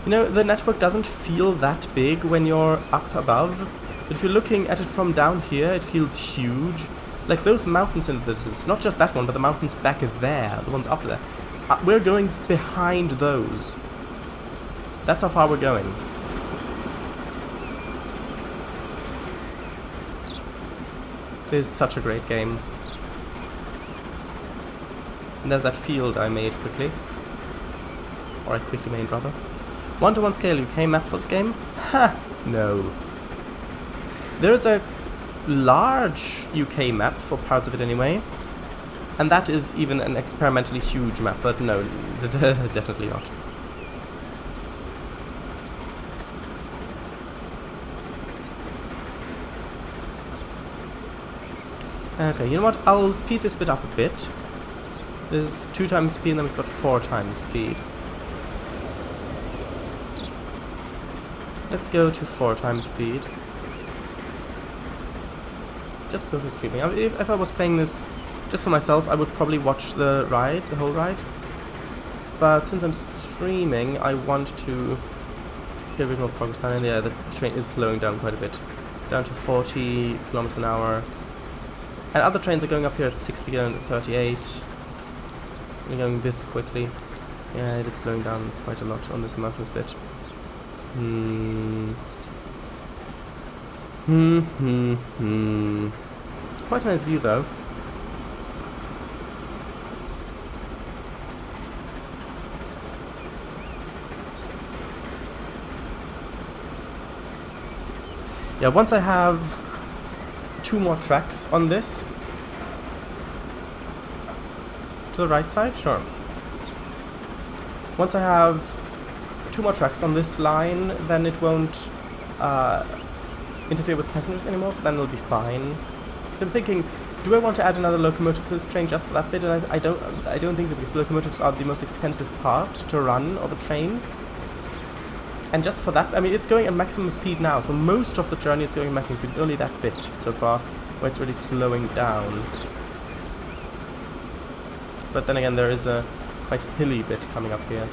You know, the network doesn't feel that big when you're up above, but if you're looking at it from down here, it feels huge. Like those mountains in the distance, not just that one, but the mountains back there, the ones after that. We're going behind those. That's how far we're going. This is such a great game. And there's that field I made quickly. Or I quickly made, rather. 1-to-1 scale UK map for this game? Ha! No. There is a large UK map, for parts of it anyway. And that is even an experimentally huge map, but no, definitely not. Okay, you know what? I'll speed this bit up a bit. There's 2 times speed and then we've got 4 times speed. Let's go to 4 times speed. Just for streaming. If I was playing this just for myself, I would probably watch the ride, the whole ride. But since I'm streaming, I want to get a bit more progress down. And yeah, the train is slowing down quite a bit. Down to 40 kilometers an hour. And other trains are going up here at 60 and 38. They're going this quickly. Yeah, it is slowing down quite a lot on this mountainous bit. Quite a nice view though. Yeah, once I have 2 more tracks on this. To the right side? Sure. once I have 2 more tracks on this line, then it won't interfere with passengers anymore, so then it'll be fine. So I'm thinking, do I want to add another locomotive to this train just for that bit? And I don't think so, because locomotives are the most expensive part to run of a train. And just for that, I mean, it's going at maximum speed now. For most of the journey, it's going at maximum speed. It's only that bit so far where it's really slowing down. But then again, there is a quite hilly bit coming up here.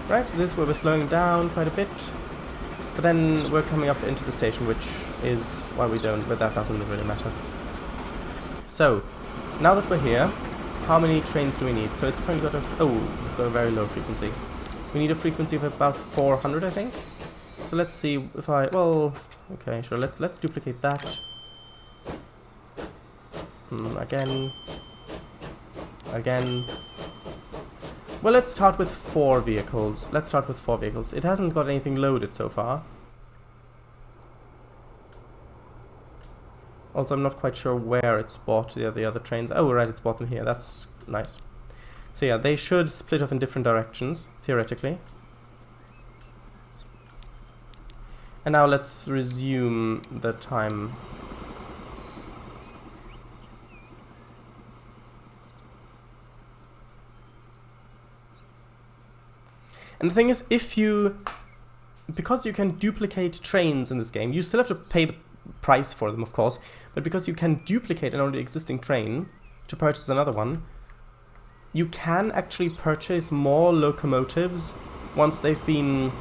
Right, so this is where we're slowing down quite a bit, but then we're coming up into the station, which is why we don't, but that doesn't really matter. So, now that we're here, how many trains do we need? So it's currently got it's got a very low frequency. We need a frequency of about 400, I think. So let's see if okay, sure, let's duplicate that. Again. Well, let's start with 4 vehicles. It hasn't got anything loaded so far. Also, I'm not quite sure where it's bought the other trains. Oh, right, it's bought in here. That's nice. So yeah, they should split off in different directions, theoretically. And now let's resume the time. And the thing is, because you can duplicate trains in this game, you still have to pay the price for them, of course, but because you can duplicate an already existing train to purchase another one, you can actually purchase more locomotives once they've been,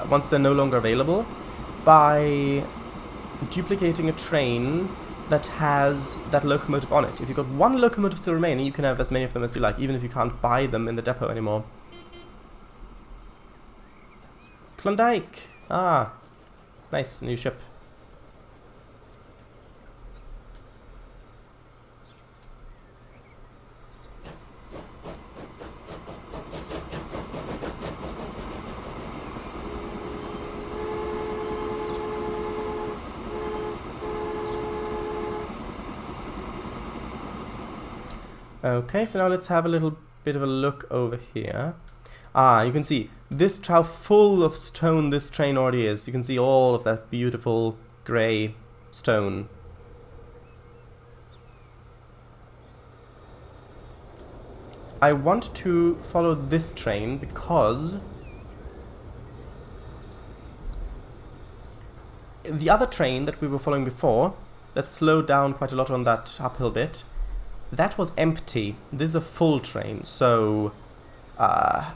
once they're no longer available, by duplicating a train that has that locomotive on it. If you've got 1 locomotive still remaining, you can have as many of them as you like, even if you can't buy them in the depot anymore. Klondike! Ah, nice, new ship. Okay, so now let's have a little bit of a look over here. Ah, you can see how full of stone this train already is. You can see all of that beautiful grey stone. I want to follow this train because the other train that we were following before, that slowed down quite a lot on that uphill bit, that was empty. This is a full train, so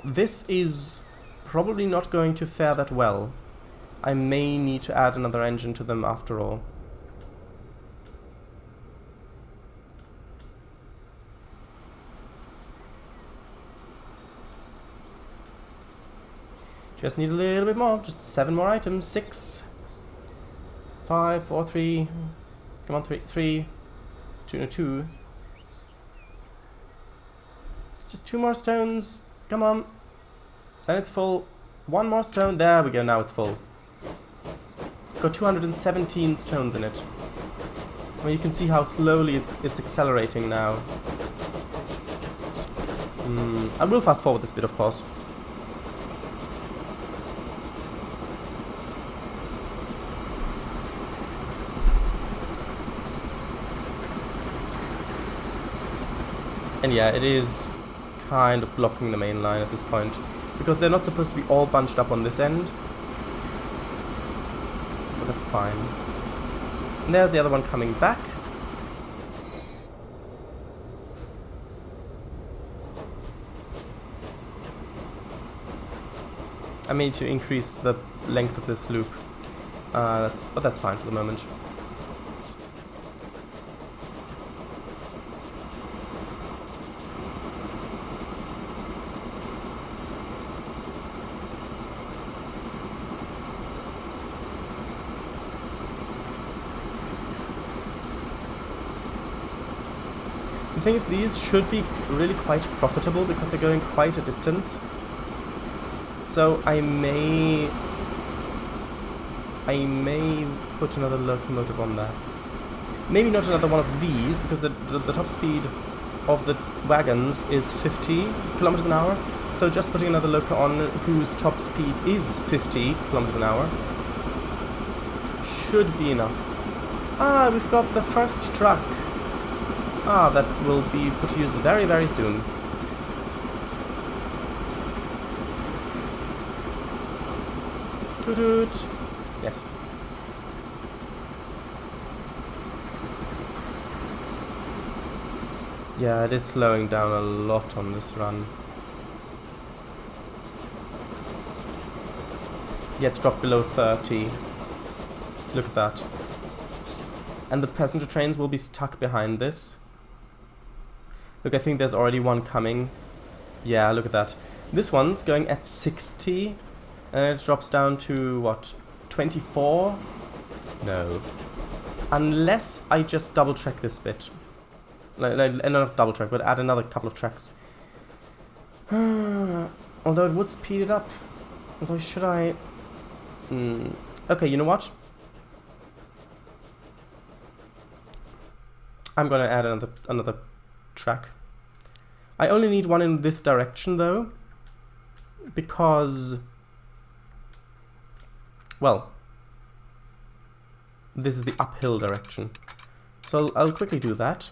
this is probably not going to fare that well. I may need to add another engine to them after all. Just need a little bit more, just 7 more items. 6, 5, 4, 3, come on, 3, 2, no, 2. Just 2 more stones, come on. Then it's full. 1 more stone, there we go, now it's full. Got 217 stones in it. Well, you can see how slowly it's accelerating now. I will fast forward this bit, of course. And yeah, it is kind of blocking the main line at this point, because they're not supposed to be all bunched up on this end. But that's fine. And there's the other one coming back. I need to increase the length of this loop. But that's fine for the moment. thing is, these should be really quite profitable because they're going quite a distance. So I may put another locomotive on there. Maybe not another one of these, because the top speed of the wagons is 50 kilometers an hour. So just putting another loco on whose top speed is 50 kilometers an hour should be enough. Ah, we've got the first truck. Ah, that will be put to use very, very soon. Toot-toot. Yes. Yeah, it is slowing down a lot on this run. Yeah, it's dropped below 30. Look at that. And the passenger trains will be stuck behind this. Look, I think there's already one coming. Yeah, look at that. This one's going at 60. And it drops down to, what, 24? No. Unless I just double track this bit. Not double track, but add another couple of tracks. Although it would speed it up. Although should I... Okay, you know what? I'm gonna add another track. I only need one in this direction though, because, well, this is the uphill direction. So I'll quickly do that.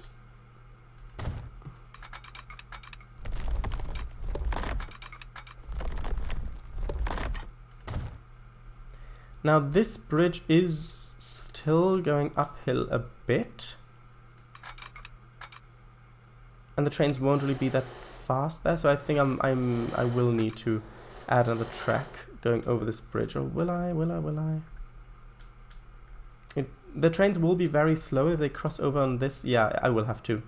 Now this bridge is still going uphill a bit. And the trains won't really be that fast there, so I think I will need to add another track going over this bridge. Or will I? The trains will be very slow if they cross over on this. Yeah, I will have to.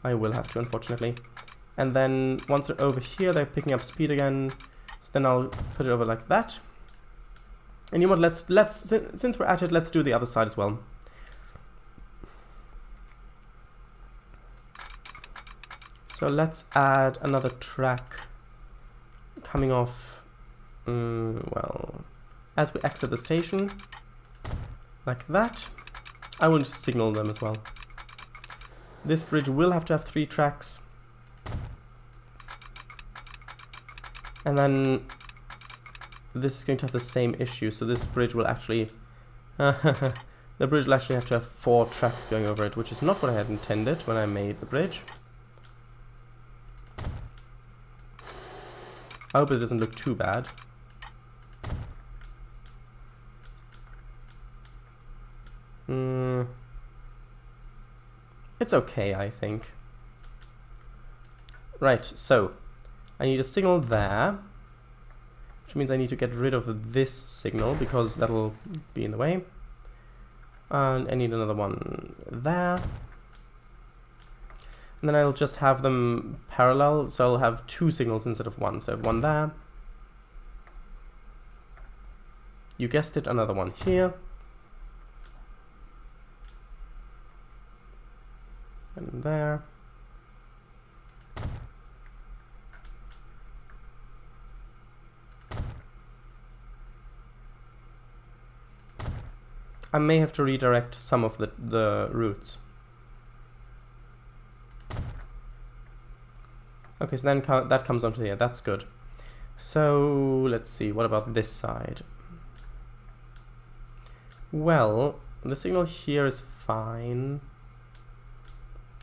Unfortunately. And then once they're over here, they're picking up speed again. So then I'll put it over like that. And you know what? Let's since we're at it, let's do the other side as well. So let's add another track coming off, well, as we exit the station, like that. I will just signal them as well. This bridge will have to have 3 tracks. And then this is going to have the same issue, so this bridge will actually, the bridge will actually have to have 4 tracks going over it, which is not what I had intended when I made the bridge. I hope it doesn't look too bad. It's okay, I think. Right, so I need a signal there, which means I need to get rid of this signal because that'll be in the way. And I need another one there. And then I'll just have them parallel, so I'll have 2 signals instead of 1. So I have one there. You guessed it, another one here. And there. I may have to redirect some of the routes. Okay, so then that comes onto here. That's good. So let's see. What about this side? Well, the signal here is fine.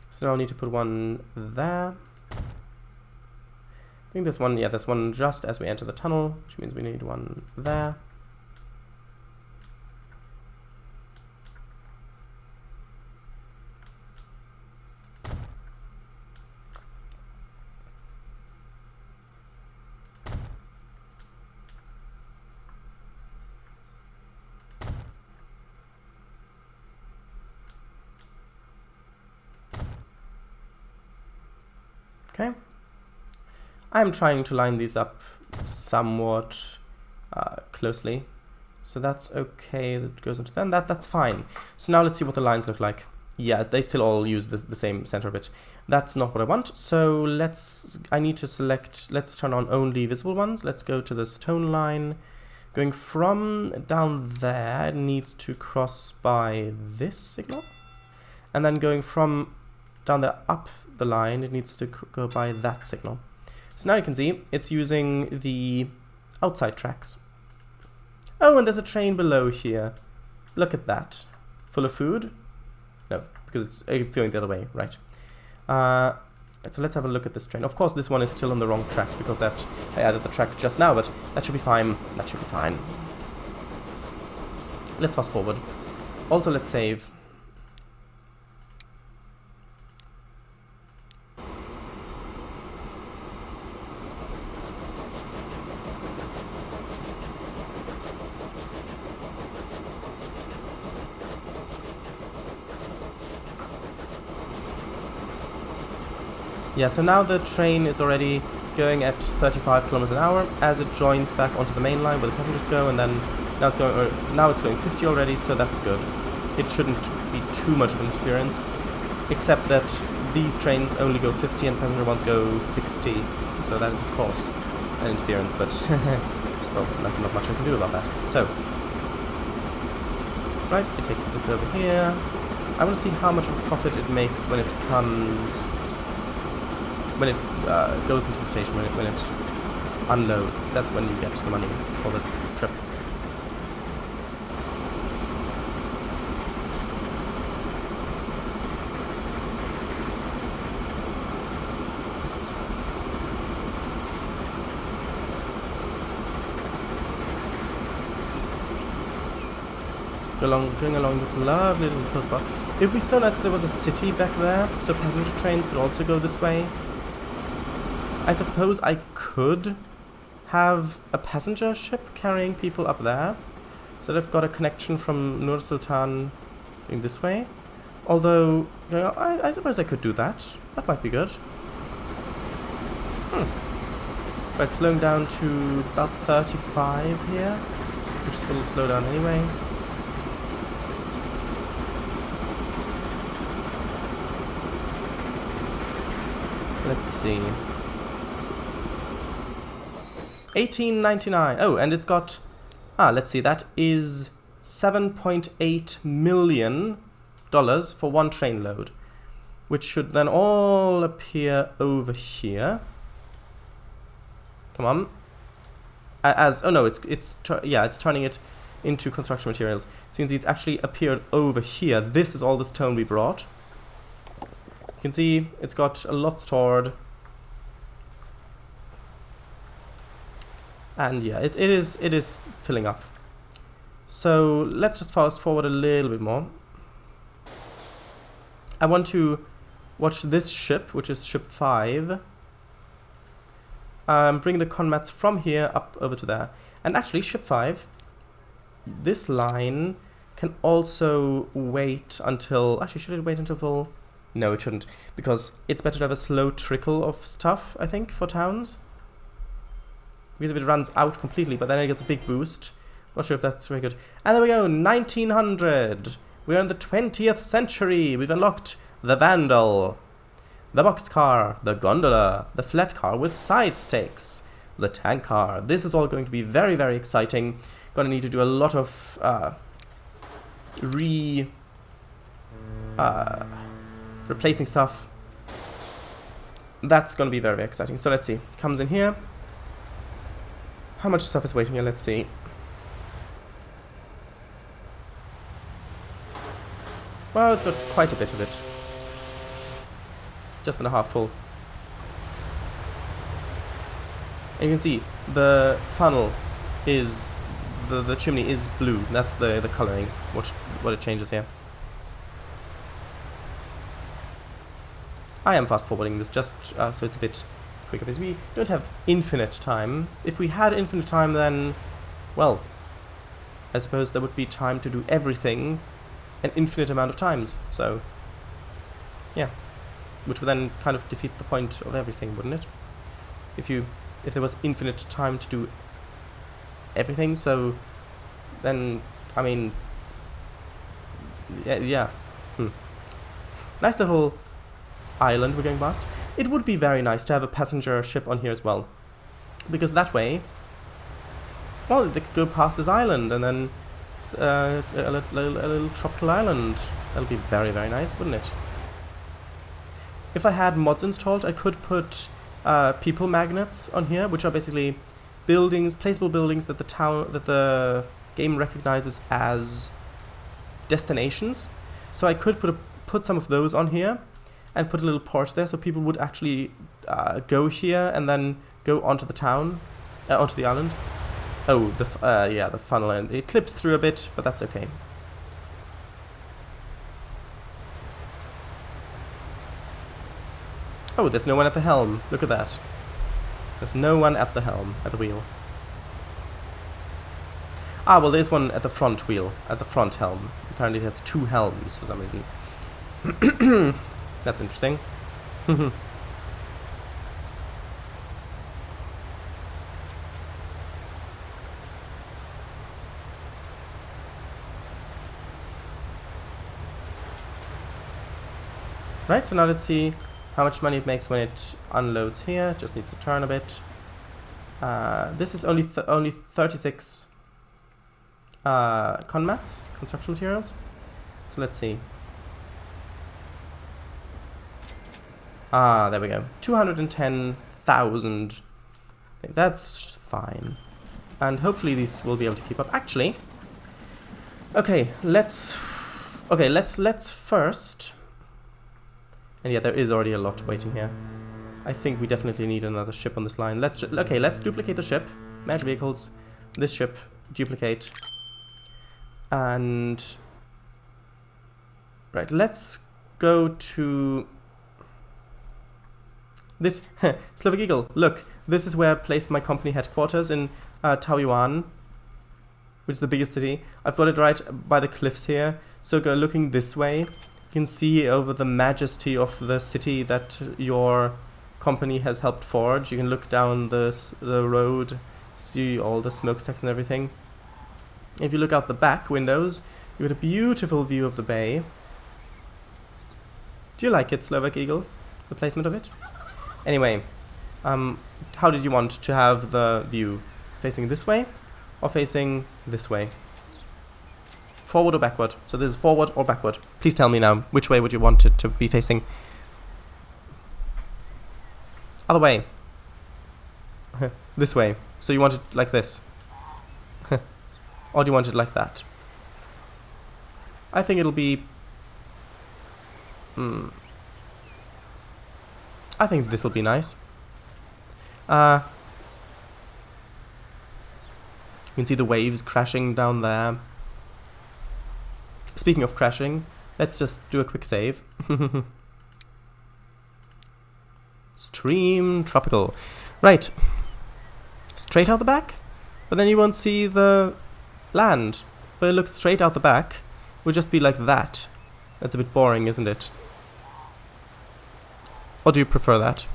So I'll need to put one there. I think there's one. Yeah, there's one just as we enter the tunnel, which means we need one there. Okay, I'm trying to line these up somewhat closely, so that's okay as it goes into then. That's fine. So now let's see what the lines look like. yeah, they still all use the same center bit. That's not what I want, so I need to select, let's turn on only visible ones. Let's go to this tone line. Going from down there, it needs to cross by this signal. And then going from down there up the line, it needs to go by that signal. So now you can see it's using the outside tracks. Oh, and there's a train below here. Look at that. Full of food? No, because it's going the other way, right. So let's have a look at this train. Of course, this one is still on the wrong track because I added the track just now, but that should be fine. That should be fine. Let's fast forward. Also, let's save. Yeah, so now the train is already going at 35 kilometers an hour as it joins back onto the main line where the passengers go, and then now it's going 50 already, so that's good. It shouldn't be too much of an interference, except that these trains only go 50 and passenger ones go 60, so that is of course an interference, but well, not much I can do about that. So, right, it takes this over here. I want to see how much of a profit it makes when it comes... when it goes into the station, when it unloads, because that's when you get the money for the trip. Going along this lovely little coast path. It would be so nice if there was a city back there, so passenger trains could also go this way. I suppose I could have a passenger ship carrying people up there, so that I've got a connection from Nur Sultan going this way. Although, you know, I suppose I could do that. That might be good. Right, slowing down to about 35 here, which is a little slow down anyway. Let's see. 18.99. Oh, and it's got... let's see. That is $7.8 million for one train load, which should then all appear over here. Come on. Oh no, it's turning it into construction materials. So you can see it's actually appeared over here. This is all the stone we brought. You can see it's got a lot stored, and yeah, it is filling up. So let's just fast forward a little bit more. I want to watch this ship, which is ship 5. Bring the conmats from here up over to there, and actually ship 5. This line can also wait until. Actually, should it wait until full? No, it shouldn't, because it's better to have a slow trickle of stuff, I think, for towns. Because if it runs out completely, but then it gets a big boost. Not sure if that's very good. And there we go, 1900! We're in the 20th century! We've unlocked the Vandal, the boxcar, the gondola, the flat car with side stakes, the tank car. This is all going to be very, very exciting. Gonna need to do a lot of replacing stuff. That's gonna be very, very exciting. So let's see. Comes in here. How much stuff is waiting here? Let's see. Well, it's got quite a bit of it. Just and a half full. And you can see the funnel is the chimney is blue. That's the coloring. What it changes here. I am fast forwarding this just so it's a bit quicker, because we don't have infinite time. If we had infinite time, then, well, I suppose there would be time to do everything an infinite amount of times. So, yeah, which would then kind of defeat the point of everything, wouldn't it? If there was infinite time to do everything, so then, I mean, yeah. Nice little island we're going past. It would be very nice to have a passenger ship on here as well. Because that way, well, they could go past this island and then a little tropical island. That'll be very, very nice, wouldn't it? If I had mods installed, I could put people magnets on here, which are basically buildings, placeable buildings that the game recognizes as destinations. So I could put some of those on here and put a little port there, so people would actually go here and then go onto the town, onto the island. Oh, yeah, the funnel, and it clips through a bit, but that's okay. Oh, there's no one at the helm. Look at that. There's no one at the helm, at the wheel. Ah, well, there's one at the front wheel, at the front helm. Apparently it has two helms for some reason. That's interesting. Right, so now let's see how much money it makes when it unloads here. Just needs to turn a bit. This is only 36 conmats, construction materials. So let's see. Ah, there we go. 210,000. That's fine. And hopefully these will be able to keep up. Actually, okay, let's first. And yeah, there is already a lot waiting here. I think we definitely need another ship on this line. Let's duplicate the ship. Manage vehicles. This ship, duplicate. And right, let's go to this Slovak Eagle. Look, this is where I placed my company headquarters in Taoyuan, which is the biggest city. I've got it right by the cliffs here. So go looking this way. You can see over the majesty of the city that your company has helped forge. You can look down the road, see all the smokestacks and everything. If you look out the back windows, you get a beautiful view of the bay. Do you like it, Slovak Eagle? The placement of it? Anyway, how did you want to have the view? Facing this way or facing this way? Forward or backward? So this is forward or backward? Please tell me now, which way would you want it to be facing? Other way. This way. So you want it like this? Or do you want it like that? I think it'll be... I think this will be nice. You can see the waves crashing down there. Speaking of crashing, let's just do a quick save. Stream tropical. Right. Straight out the back? But then you won't see the land. If I look straight out the back, it would just be like that. That's a bit boring, isn't it? Or do you prefer that?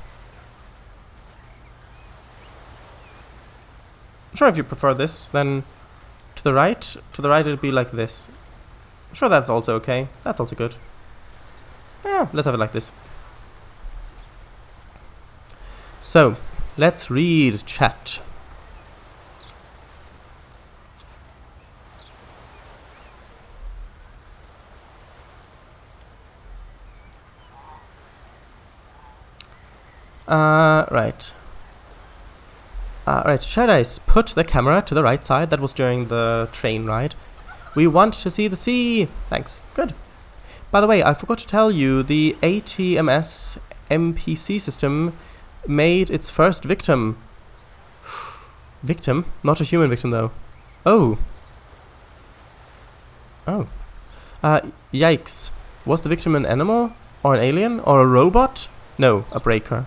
Sure, if you prefer this, then to the right it'll be like this. Sure, that's also okay. That's also good. Yeah, let's have it like this. So, let's read chat. Right. Right, should I put the camera to the right side? That was during the train ride. We want to see the sea. Thanks. Good. By the way, I forgot to tell you, the ATMS MPC system made its first victim. Victim? Not a human victim, though. Oh. Oh. Yikes. Was the victim an animal? Or an alien? Or a robot? No, a breaker.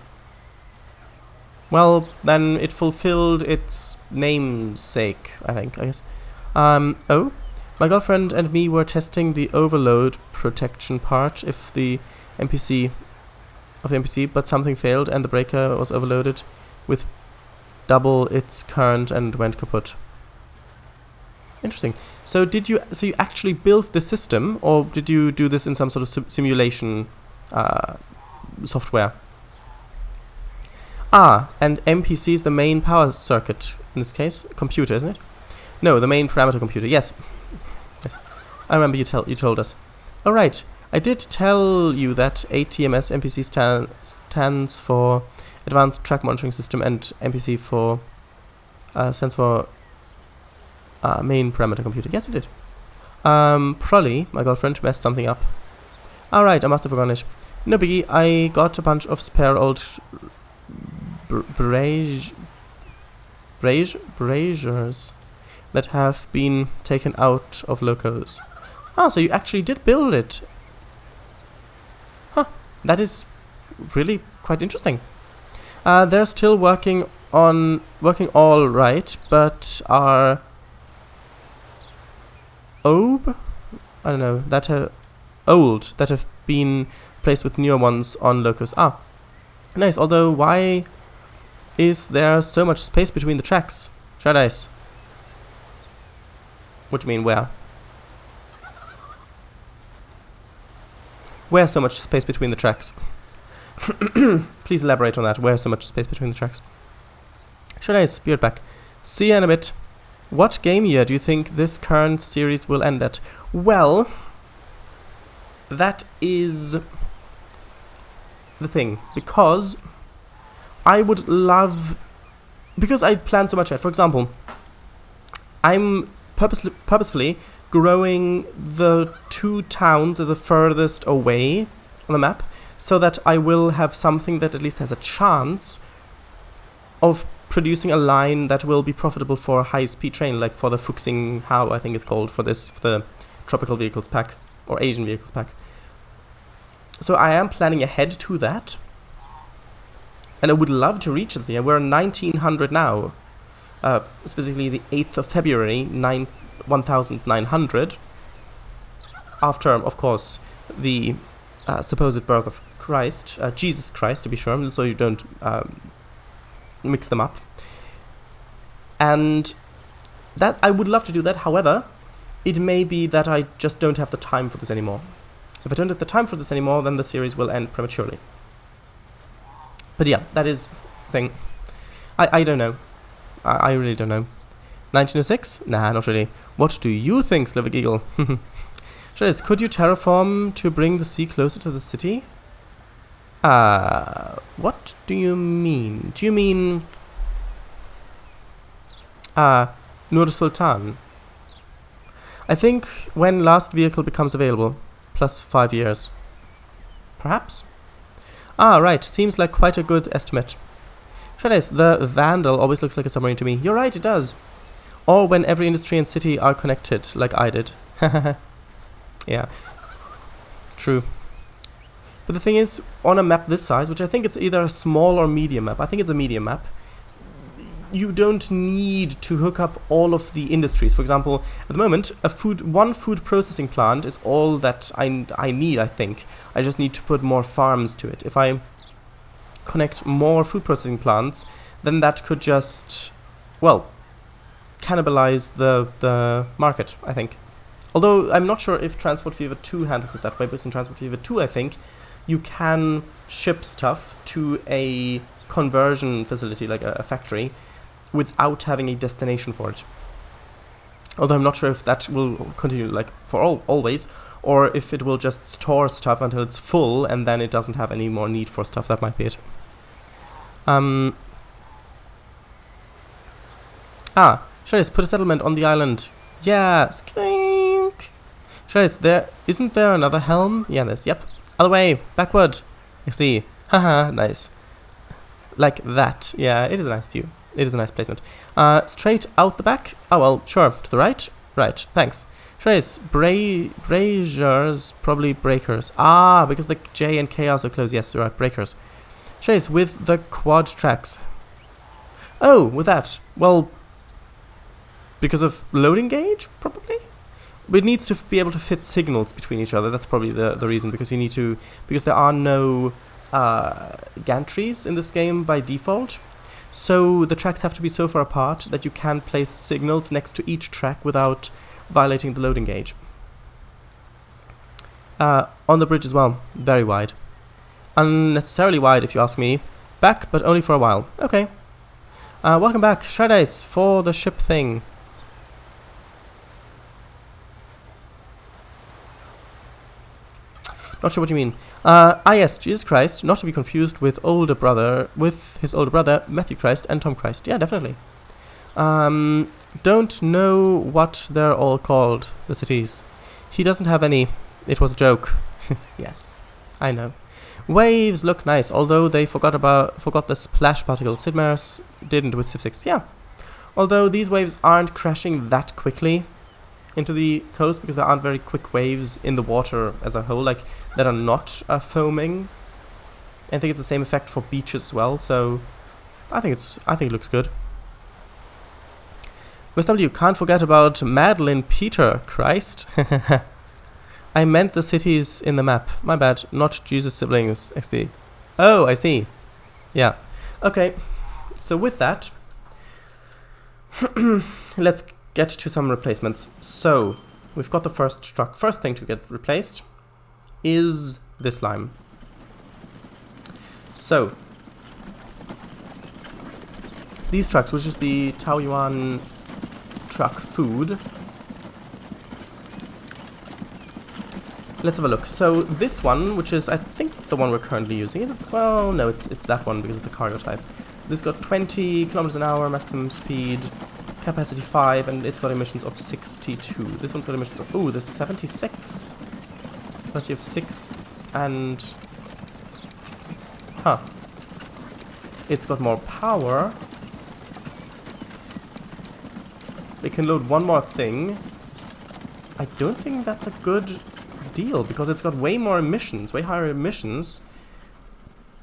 Well, then it fulfilled its namesake, I guess. Oh. My girlfriend and me were testing the overload protection part of the NPC, but something failed and the breaker was overloaded with double its current and went kaput. Interesting. So you actually built the system, or did you do this in some sort of simulation software. Ah, and MPC is the main power circuit, in this case. Computer, isn't it? No, the main parameter computer, yes. Yes. I remember you told us. Alright, I did tell you that ATMS MPC stands for Advanced Track Monitoring System, and MPC for stands for main parameter computer. Yes, it did. Probably my girlfriend messed something up. Alright, I must have forgotten it. No biggie, I got a bunch of spare old braziers that have been taken out of locos. Ah, so you actually did build it. Huh, that is really quite interesting. They're still working all right, but are I don't know, that are old, that have been placed with newer ones on locos. Ah, nice, although why is there so much space between the tracks? Shadice. What do you mean, where? Where's so much space between the tracks? Please elaborate on that. Where's so much space between the tracks? Shadice, be right back. See you in a bit. What game year do you think this current series will end at? Well, that is the thing, because I would love, because I plan so much ahead. For example, I'm purposefully growing the 2 towns that are the furthest away on the map, so that I will have something that at least has a chance of producing a line that will be profitable for a high-speed train, like for the Fuxing Hao, I think it's called, for the Tropical Vehicles pack, or Asian Vehicles pack. So I am planning ahead to that, and I would love to reach it there. We're 1900 now, specifically the 8th of February, 1900, after, of course, the supposed birth of Christ, Jesus Christ to be sure, so you don't mix them up. And that I would love to do that. However, it may be that I just don't have the time for this anymore. If I don't have the time for this anymore, then the series will end prematurely. But yeah, that is the thing. I don't know. I really don't know. 1906? Nah, not really. What do you think, Slivic Eagle? Shadice, could you terraform to bring the sea closer to the city? What do you mean? Do you mean Nur Sultan? I think when last vehicle becomes available, plus 5 years. Perhaps? Ah, right, seems like quite a good estimate. Shadice, the Vandal always looks like a submarine to me. You're right, it does. Or when every industry and city are connected, like I did. Yeah, true. But the thing is, on a map this size, which I think it's either a small or medium map, I think it's a medium map, you don't need to hook up all of the industries. For example, at the moment, one food processing plant is all that I need, I think. I just need to put more farms to it. If I connect more food processing plants, then that could just, well, cannibalize the market, I think. Although I'm not sure if Transport Fever 2 handles it that way, because in Transport Fever 2, I think, you can ship stuff to a conversion facility, like a factory, without having a destination for it. Although I'm not sure if that will continue, like, for always, or if it will just store stuff until it's full, and then it doesn't have any more need for stuff. That might be it. Shadice, put a settlement on the island. Yeah, skink. Shadice, isn't there another helm? Yeah, there's, yep. Other way, backward. I see. Haha, nice. Like that. Yeah, it is a nice view. It is a nice placement. Straight out the back? Oh, well, sure. To the right? Right, thanks. Shadice, braziers, probably breakers. Ah, because the J and K are so close. Yes, right, breakers. Shadice, with the quad tracks. Oh, with that. Well, because of loading gauge, probably? But it needs to be able to fit signals between each other. That's probably the reason, because you need to, because there are no gantries in this game by default. So the tracks have to be so far apart that you can place signals next to each track without violating the loading gauge. On the bridge as well, very wide. Unnecessarily wide, if you ask me. Back, but only for a while. Okay. Welcome back, Shreddice, for the ship thing. Not sure what you mean. Yes, Jesus Christ, not to be confused with his older brother, Matthew Christ and Tom Christ. Yeah, definitely. Don't know what they're all called, the cities. He doesn't have any. It was a joke. Yes, I know. Waves look nice, although they forgot the splash particle. Sid Meier's didn't with Civ 6. Yeah. Although these waves aren't crashing that quickly into the coast because there aren't very quick waves in the water as a whole, like that are not foaming. I think it's the same effect for beaches as well, so I think it looks good. Miss W, can't forget about Madeline Peter, Christ. I meant the cities in the map. My bad, not Jesus' siblings, XD. Oh, I see. Yeah. Okay, so with that, let's get to some replacements. So, we've got the first truck. First thing to get replaced is this lime. So, these trucks, which is the Taoyuan truck food. Let's have a look. So this one, which is I think the one we're currently using, well, no, it's that one because of the cargo type. This got 20 kilometers an hour maximum speed, capacity 5, and it's got emissions of 62. This one's got emissions of, ooh, this is 76. Capacity of 6, and it's got more power. They can load one more thing. I don't think that's a good deal because it's got way more emissions, way higher emissions.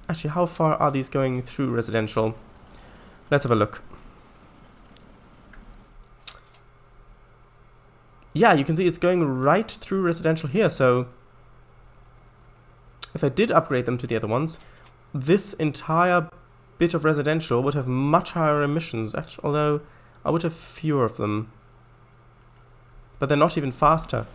Actually, how far are these going through residential? Let's have a look. Yeah, you can see it's going right through residential here, so if I did upgrade them to the other ones, this entire bit of residential would have much higher emissions, actually, although I would have fewer of them. But they're not even faster.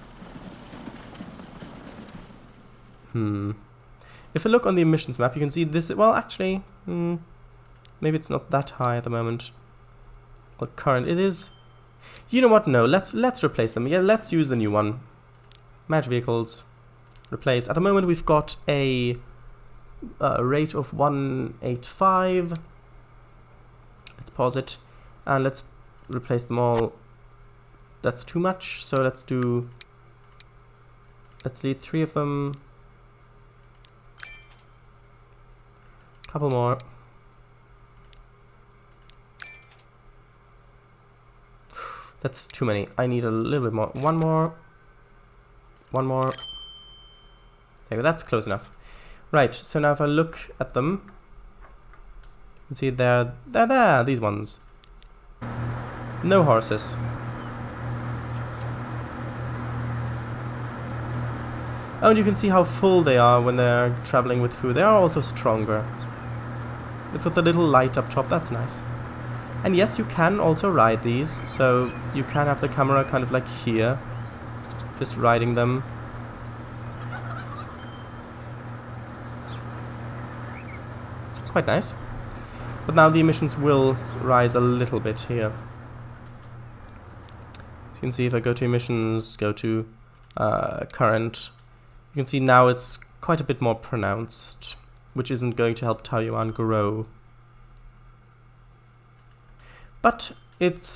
If I look on the emissions map, you can see this, well, actually, maybe it's not that high at the moment. Well, current, it is. You know what, no, let's replace them. Yeah, let's use the new one. Manage vehicles. Replace. At the moment, we've got a rate of 185. Let's pause it. And let's replace them all. That's too much, so let's lead 3 of them. Couple more. That's too many. I need a little bit more. One more. One more. There we go, that's close enough. Right, so now if I look at them, you can see they're there, these ones. No horses. Oh, and you can see how full they are when they're traveling with food. They are also stronger. They put the little light up top, that's nice. And yes, you can also ride these, so you can have the camera kind of like here, just riding them. Quite nice. But now the emissions will rise a little bit here. So you can see if I go to emissions, go to current, you can see now it's quite a bit more pronounced, which isn't going to help Taoyuan grow. But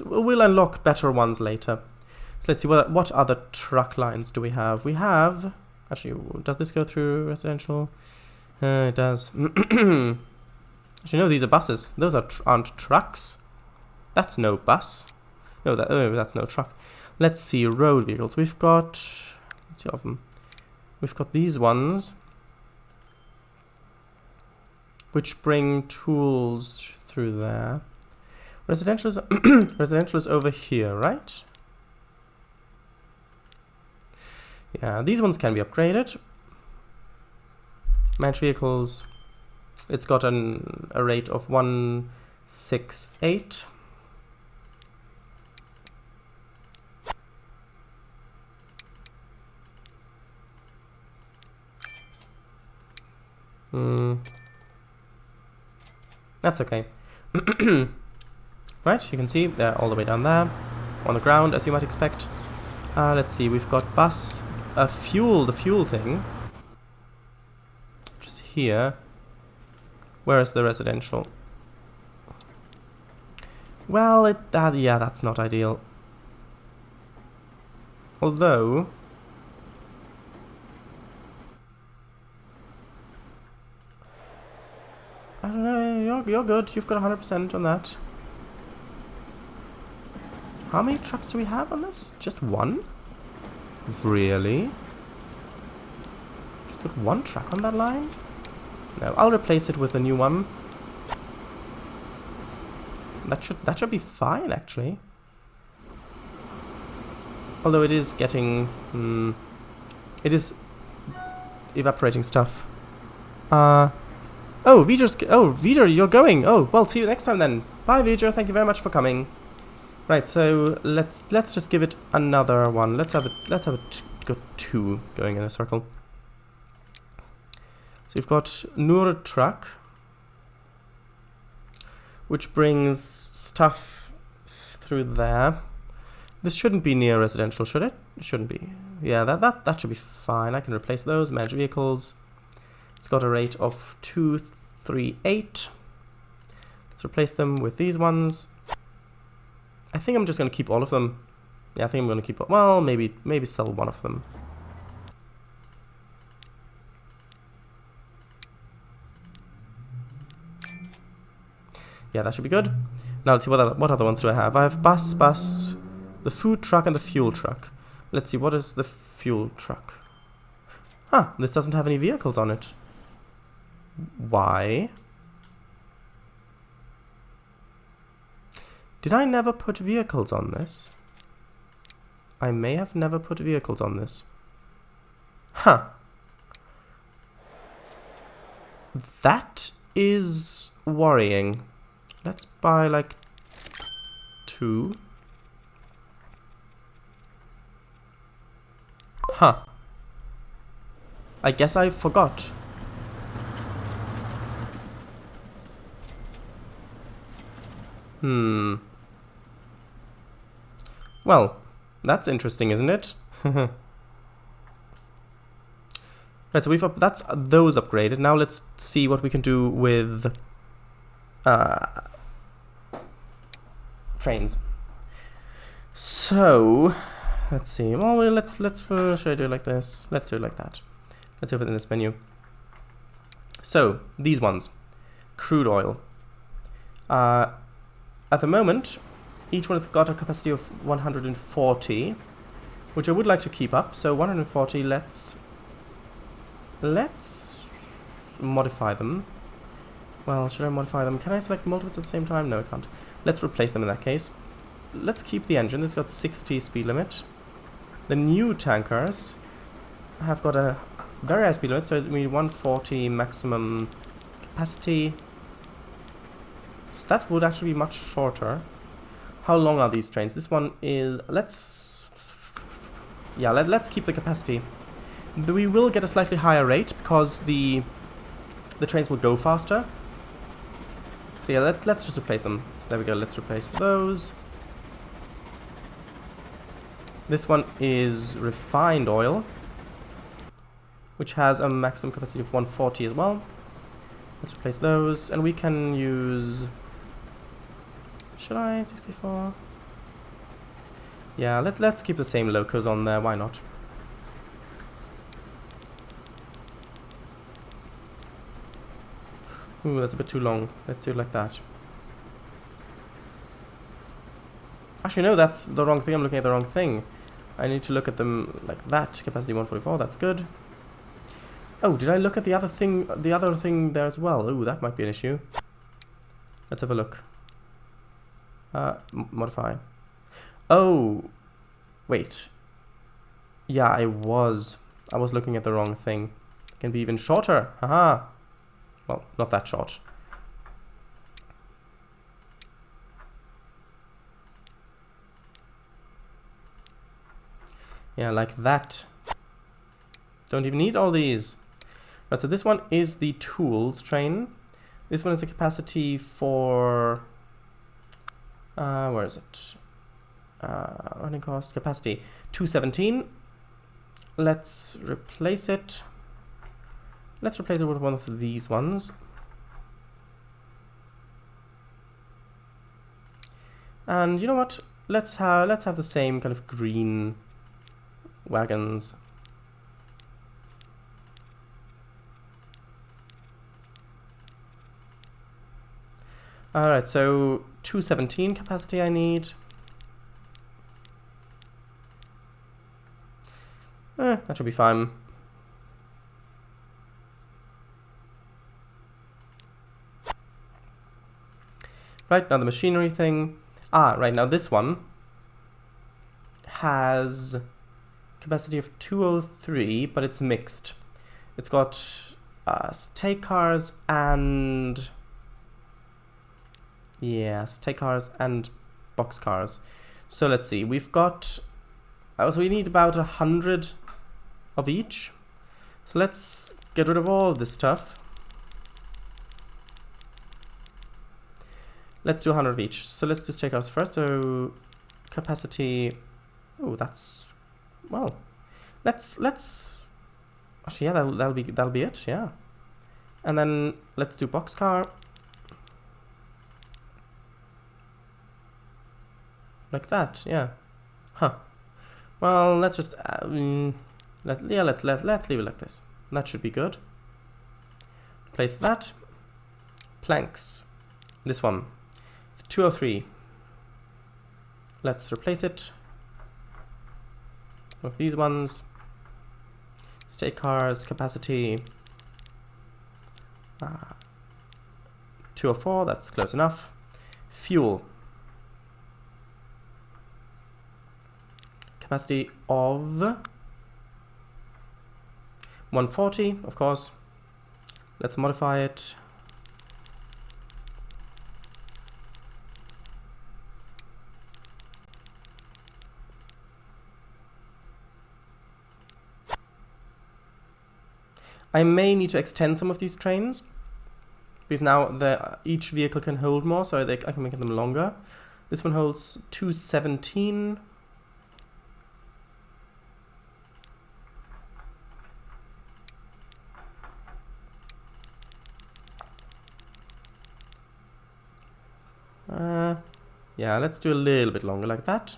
we'll unlock better ones later. So let's see, what other truck lines do we have? We have, actually, does this go through residential? It does. Actually, no, these are buses. Those aren't trucks. That's no bus. No, that's no truck. Let's see, road vehicles. We've got, let's see all of them. We've got these ones, which bring tools through there. Residential is over here, right? Yeah, these ones can be upgraded. Manage vehicles. It's got a rate of 168. That's okay. Right, you can see they're all the way down there. On the ground, as you might expect. Let's see, we've got bus, the fuel thing. Which is here. Where is the residential? Well, yeah, that's not ideal. Although... I don't know, you're good. You've got 100% on that. How many trucks do we have on this? Just one? Really? Just got one truck on that line? No, I'll replace it with a new one. That should be fine, actually. Although it is getting... it is evaporating stuff. Oh, Vidar, you're going. Oh, well, see you next time then. Bye, Vidar. Thank you very much for coming. Right, so let's just give it another one. Let's have got two going in a circle. So we've got Nur truck, which brings stuff through there. This shouldn't be near residential, should it? It shouldn't be. Yeah, that should be fine. I can replace those. Manage vehicles. It's got a rate of 238. Let's replace them with these ones. I think I'm just going to keep all of them. Yeah, I think I'm going to keep... Well, maybe sell one of them. Yeah, that should be good. Now let's see, what other ones do I have? I have bus, the food truck, and the fuel truck. Let's see, what is the fuel truck? Huh, this doesn't have any vehicles on it. Why? Did I never put vehicles on this? I may have never put vehicles on this. Huh. That is worrying. Let's buy like 2. Huh. I guess I forgot. Well, that's interesting, isn't it? Right, so that's those upgraded. Now let's see what we can do with trains. So let's see. Well, let's should I do it like this? Let's do it like that. Let's do it in this menu. So these ones, crude oil. At the moment, each one has got a capacity of 140, which I would like to keep up. So 140. Let's modify them. Well, should I modify them? Can I select multiples at the same time? No, I can't. Let's replace them in that case. Let's keep the engine. It's got 60 speed limit. The new tankers have got a very high speed limit, so we need 140 maximum capacity. So that would actually be much shorter. How long are these trains? This one is... let's keep the capacity. We will get a slightly higher rate because the trains will go faster. So yeah, let's just replace them. So there we go, let's replace those. This one is refined oil, which has a maximum capacity of 140 as well. Let's replace those, and we can use... should I? 64? Yeah, let's keep the same locos on there, why not? Ooh, that's a bit too long. Let's do it like that. Actually, no, that's the wrong thing. I'm looking at the wrong thing. I need to look at them like that. Capacity 144, that's good. Oh, did I look at the other thing there as well? Ooh, that might be an issue. Let's have a look. Modify. Oh, wait. Yeah, I was looking at the wrong thing. It can be even shorter. Haha. Well, not that short. Yeah, like that. Don't even need all these. Right, so this one is the tools train. This one is a capacity for... where is it? Running cost, capacity 217. Let's replace it. Let's replace it with one of these ones. And you know what? Let's have the same kind of green wagons. Alright, so 217 capacity I need. That should be fine. Right, now the machinery thing. Right, now this one has capacity of 203, but it's mixed. It's got stake cars and... yeah, stake cars and box cars. So let's see, we've got... so we need about 100 of each. So let's get rid of all of this stuff. Let's do 100 of each. So let's do stake cars first. So capacity... oh, that's... well, let's actually, yeah, that'll be it, yeah. And then let's do boxcar. Like that, yeah. Huh. Well, let's just let's leave it like this. That should be good. Place that. Planks. This one. 203. Let's replace it with these ones. Stake cars, capacity 204, that's close enough. Fuel. Capacity of 140, of course. Let's modify it. I may need to extend some of these trains, because now each vehicle can hold more, so I can make them longer. This one holds 217. Yeah, let's do a little bit longer like that.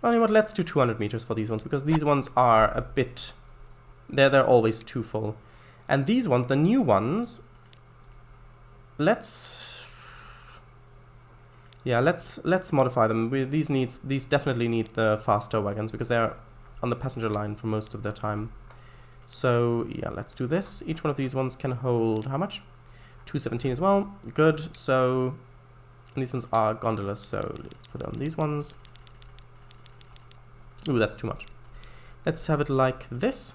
Well, you know what, let's do 200 meters for these ones, because these ones are a bit... they're always too full. And these ones, the new ones, let's modify them. These definitely need the faster wagons, because they're on the passenger line for most of their time. So yeah, let's do this. Each one of these ones can hold how much? 217 as well. Good. So, and these ones are gondolas, so let's put it on these ones. Ooh, that's too much. Let's have it like this.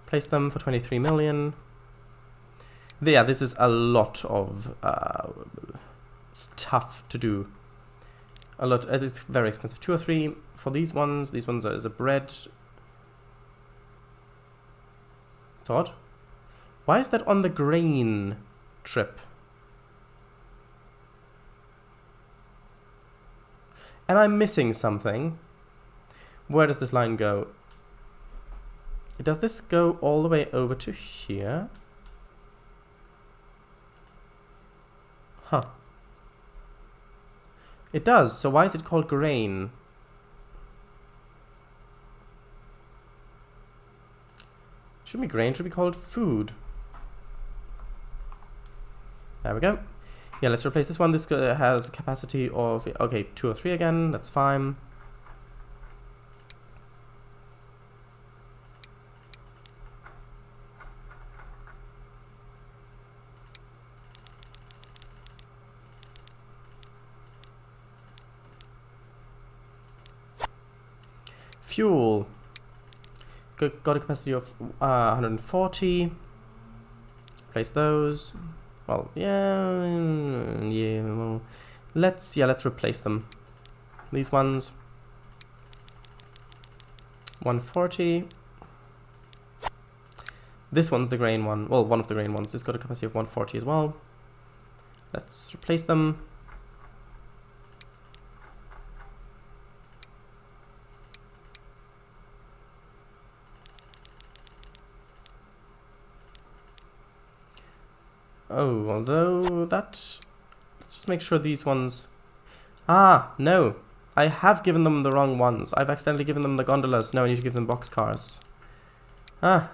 Place them for 23 million. Yeah, this is a lot of stuff to do. A lot. It's very expensive. 2 or 3 for these ones. These ones is a bread. It's odd. Why is that on the grain trip? Am I missing something? Where does this line go? Does this go all the way over to here? Huh. It does. So why is it called grain? Shouldn't be grain, should be called food. There we go. Yeah, let's replace this one. This has a capacity of, okay, 2 or 3 again. That's fine. Fuel. Got a capacity of 140. Place those. Well, yeah. Well, let's replace them. These ones. 140. This one's the grain one. Well, one of the grain ones. It's got a capacity of 140 as well. Let's replace them. Oh, although that... Let's just make sure these ones... Ah, no. I have given them the wrong ones. I've accidentally given them the gondolas. No, I need to give them boxcars. Ah.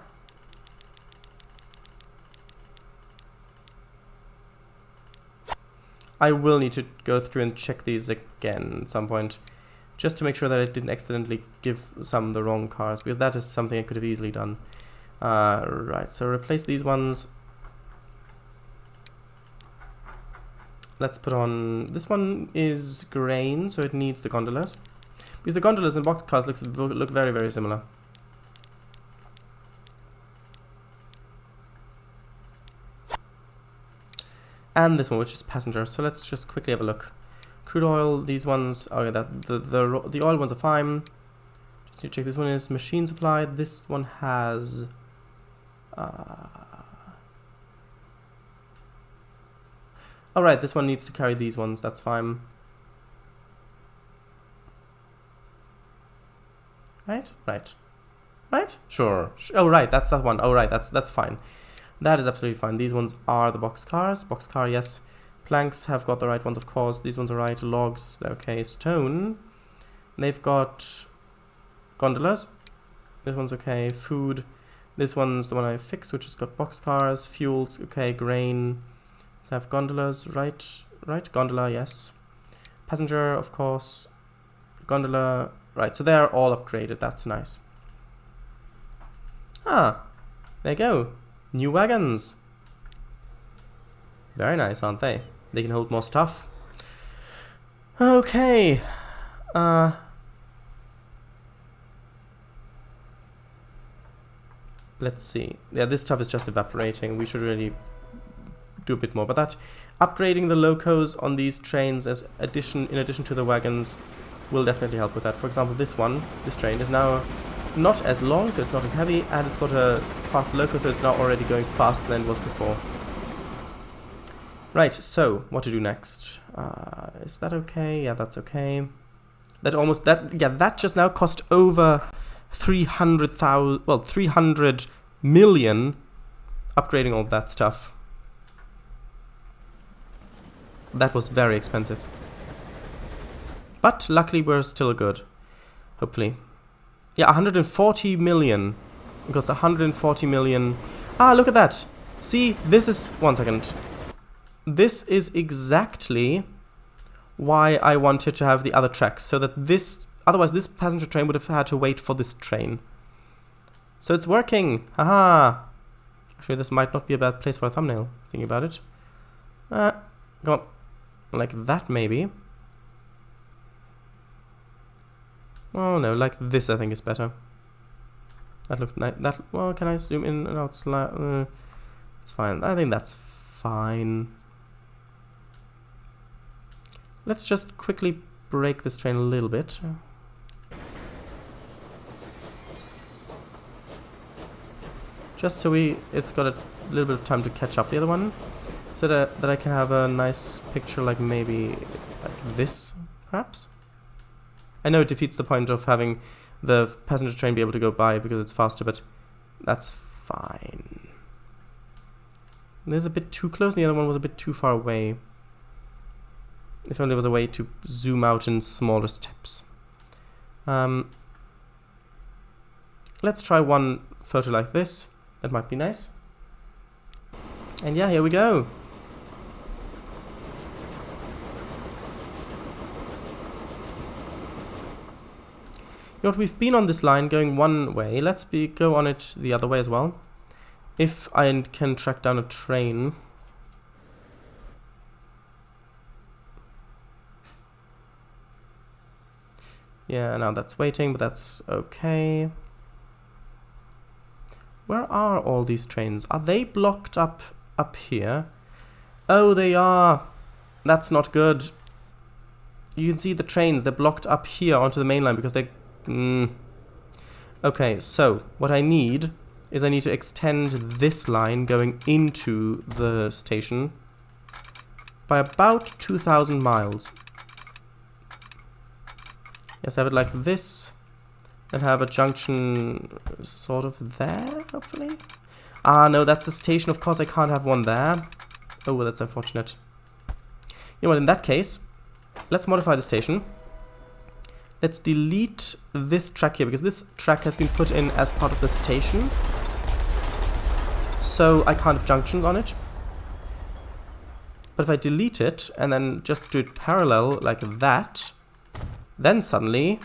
I will need to go through and check these again at some point. Just to make sure that I didn't accidentally give some the wrong cars. Because that is something I could have easily done. Right, so replace these ones. Let's put on... This one is grain, so it needs the gondolas. Because the gondolas and boxcars look very, very similar. And this one, which is passenger. So let's just quickly have a look. Crude oil, these ones... Oh, yeah, the oil ones are fine. Just need to check. This one is machine supply. This one has... Alright, this one needs to carry these ones, that's fine. Right? Right. Right? Sure. Oh, right, that's that one. Oh, right, that's fine. That is absolutely fine. These ones are the boxcars. Boxcar, yes. Planks have got the right ones, of course. These ones are right. Logs, okay. Stone. They've got gondolas. This one's okay. Food. This one's the one I fixed, which has got boxcars. Fuels, okay. Grain. So I have gondolas, right? Right, gondola, yes. Passenger, of course. Gondola, right. So they're all upgraded. That's nice. Ah, there you go. New wagons. Very nice, aren't they? They can hold more stuff. Okay. Let's see. Yeah, this stuff is just evaporating. We should really do a bit more about that. Upgrading the locos on these trains in addition to the wagons will definitely help with that. For example, this train is now not as long, so it's not as heavy, and it's got a faster loco, so it's now already going faster than it was before. Right, so what to do next? Is that okay? Yeah, that's okay. That just now cost over 300 million upgrading all that stuff. That was very expensive. But luckily we're still good. Hopefully. Yeah, 140 million. Because 140 million... Ah, look at that. See, this is... One second. This is exactly why I wanted to have the other tracks. So that this... Otherwise, this passenger train would have had to wait for this train. So it's working. Haha. Actually, this might not be a bad place for a thumbnail. Thinking about it. Go on. Like that, maybe. Oh no, like this I think is better. That looked nice. That, well, can I zoom in and out slightly? It's fine. I think that's fine. Let's just quickly break this train a little bit. Just so it's got a little bit of time to catch up the other one. So that I can have a nice picture, like maybe like this, perhaps? I know it defeats the point of having the passenger train be able to go by because it's faster, but that's fine. This is a bit too close, and the other one was a bit too far away. If only there was a way to zoom out in smaller steps. Let's try one photo like this. That might be nice. And yeah, here we go. You know what, we've been on this line going one way. Let's go on it the other way as well. If I can track down a train. Yeah, now that's waiting, but that's okay. Where are all these trains? Are they blocked up here? Oh, they are. That's not good. You can see the trains, they're blocked up here onto the main line because they... Okay, so what I need is I need to extend this line going into the station by about 2,000 miles. Yes, have it like this, and have a junction sort of there, hopefully. Ah, no, that's the station. Of course, I can't have one there. Oh, well, that's unfortunate. You know what, in that case, let's modify the station. Let's delete this track here, because this track has been put in as part of the station. So I can't have junctions on it. But if I delete it, and then just do it parallel like that, then suddenly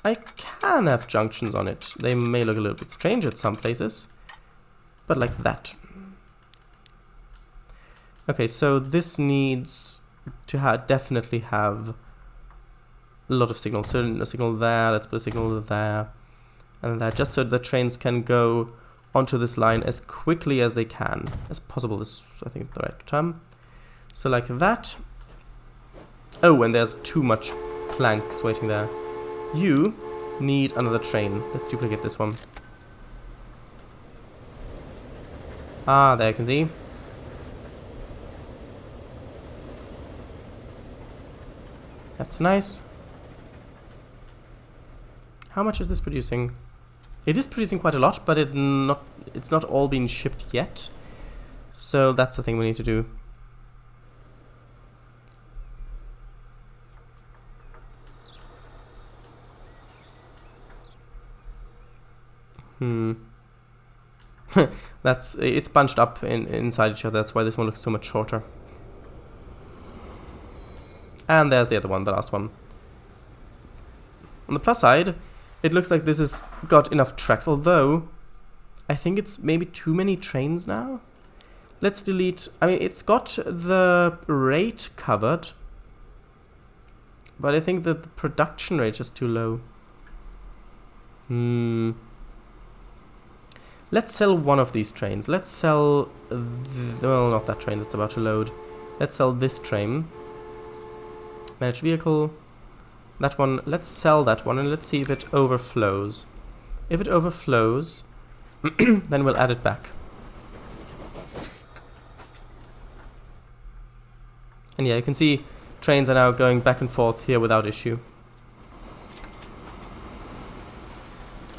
I can have junctions on it. They may look a little bit strange at some places, but like that. Okay, so this needs to definitely have a lot of signals. So a signal there, let's put a signal there, and there, just so the trains can go onto this line as quickly as they can, as possible is, I think, the right term. So like that. Oh, and there's too much planks waiting there. You need another train. Let's duplicate this one. Ah, there you can see. That's nice. How much is this producing? It is producing quite a lot, but it's not all been shipped yet. So that's the thing we need to do. It's bunched up inside each other. That's why this one looks so much shorter. And there's the other one, the last one. On the plus side, it looks like this has got enough tracks, although I think it's maybe too many trains now. Let's delete. I mean, it's got the rate covered, but I think that the production rate is too low. Let's sell one of these trains. Let's sell well, not that train that's about to load. Let's sell this train. Manage vehicle. That one. Let's sell that one, and let's see if it overflows. If it overflows, then we'll add it back. And yeah, you can see trains are now going back and forth here without issue.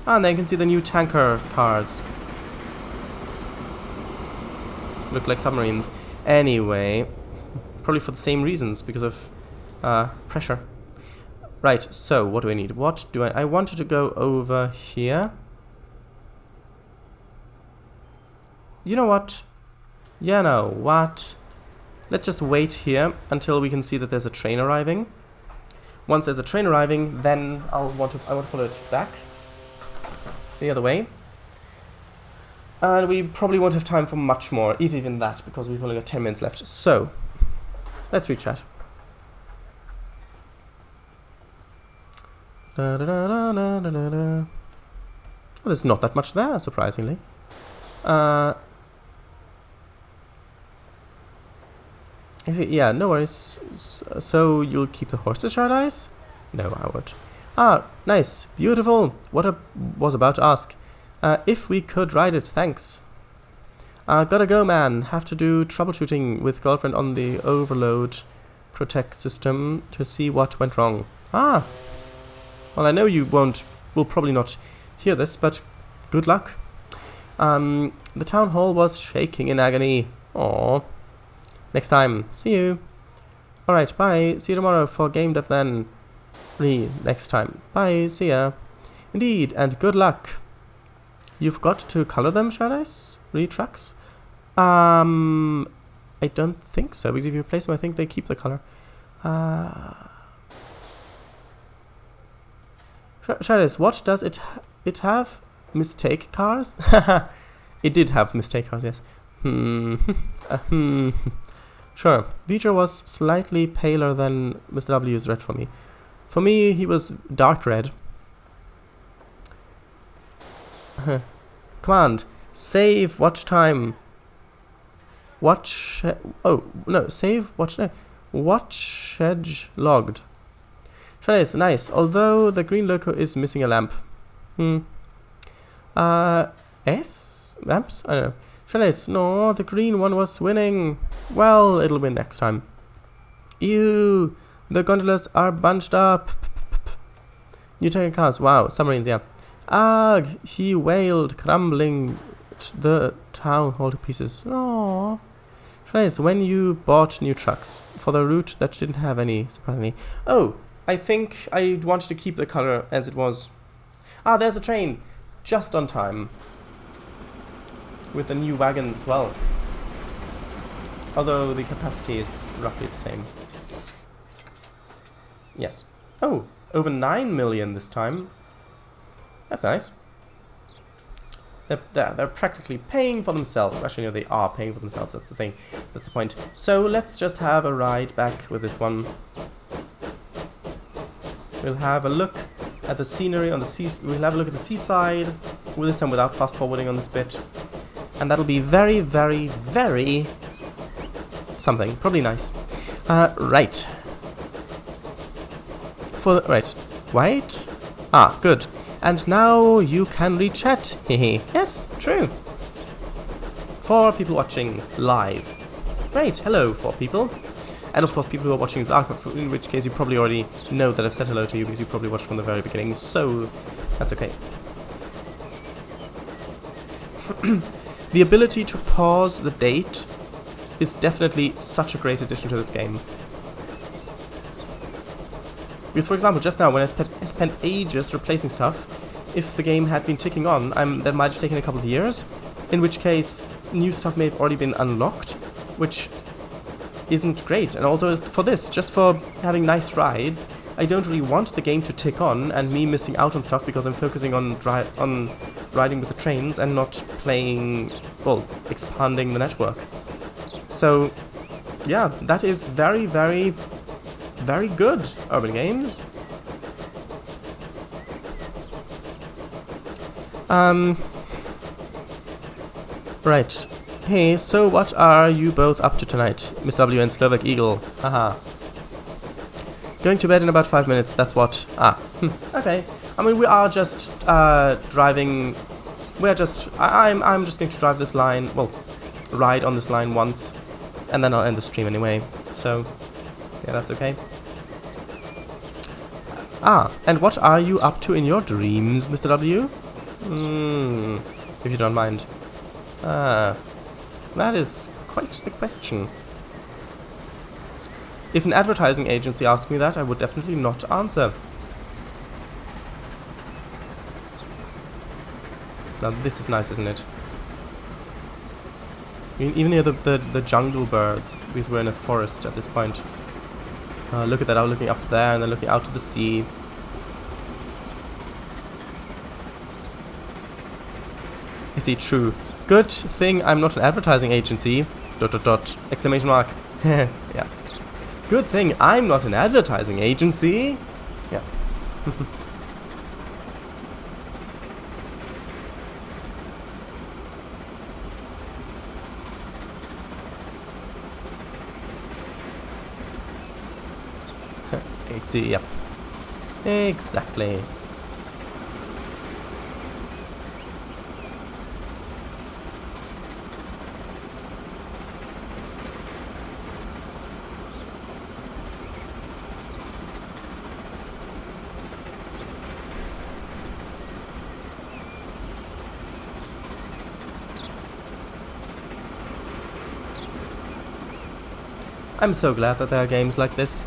And then you can see the new tanker cars. Look like submarines. Anyway, probably for the same reasons, because of pressure. Right, so what do I need? What do I wanted to go over here. You know what? You know what? Let's just wait here until we can see that there's a train arriving. Once there's a train arriving, then I want to follow it back the other way. And we probably won't have time for much more, if even that, because we've only got 10 minutes left. So, let's read chat. Oh, there's not that much there, surprisingly. Yeah, no worries. So you'll keep the horses, shall I? No, I won't. Ah, nice, beautiful. What I was about to ask. If we could ride it, thanks. Gotta go, man. Have to do troubleshooting with girlfriend on the overload protect system to see what went wrong. Ah. Well, I know you will probably not hear this, but good luck. The town hall was shaking in agony. Aww. Next time. See you. Alright, bye. See you tomorrow for game dev then. Next time. Bye. See ya. Indeed, and good luck. You've got to color them, Shardise? Tracks? I don't think so, because if you replace them, I think they keep the color. Shardise, what does it have? Mistake cars? It did have mistake cars, yes. Sure, Vijay was slightly paler than Mr. W's red for me. For me, he was dark red. Command, save watch time. Watch. Oh, no, save watch time. Watch edge logged. Shardise, nice. Although the green loco is missing a lamp. S? Maps? I don't know. Trellis, no, the green one was winning. Well, it'll win next time. Ew, the gondolas are bunched up. New tank cars, wow, submarines, yeah. Ugh, he wailed, crumbling the town hall to pieces. Aww. Trellis, when you bought new trucks for the route that didn't have any, surprisingly. Oh, I think I wanted to keep the color as it was. Ah, there's a train. Just on time. With the new wagons as well. Although the capacity is roughly the same. Yes. Oh, over 9 million this time. That's nice. They're practically paying for themselves. Actually, no, they are paying for themselves. That's the thing. That's the point. So let's just have a ride back with this one. We'll have a look at the scenery on the sea. We'll have a look at the seaside with this and without fast forwarding on this bit. And that'll be very, very, very something. Probably nice. Right. Right. Wait. Ah, good. And now you can re-chat. Hehe. Yes, true. 4 people watching live. Great. Hello, 4 people. And of course, people who are watching this archive, in which case you probably already know that I've said hello to you because you probably watched from the very beginning. So, that's okay. The ability to pause the date is definitely such a great addition to this game. Because, for example, just now when I spent ages replacing stuff, if the game had been ticking on, that might have taken a couple of years, in which case new stuff may have already been unlocked, which isn't great. And also for this, just for having nice rides, I don't really want the game to tick on and me missing out on stuff because I'm focusing on riding with the trains and not playing, well, expanding the network. So, yeah, that is very, very, very good, Urban Games. Right. Hey, so what are you both up to tonight, Miss W and Slovak Eagle? Haha. Going to bed in about 5 minutes, that's what... okay. I mean, we are just, driving... We're just... I'm just going to drive this line, well, ride on this line once, and then I'll end the stream anyway, so... Yeah, that's okay. And what are you up to in your dreams, Mr. W? If you don't mind. That is quite the question. If an advertising agency asked me that, I would definitely not answer. Now this is nice, isn't it? You can even hear the jungle birds, because we're in a forest at this point. Look at that, I'm looking up there and then looking out to the sea. I see, true. Good thing I'm not an advertising agency. ... Exclamation mark. Yeah. Good thing I'm not an advertising agency. Yeah. XD, yep. Exactly. I'm so glad that there are games like this.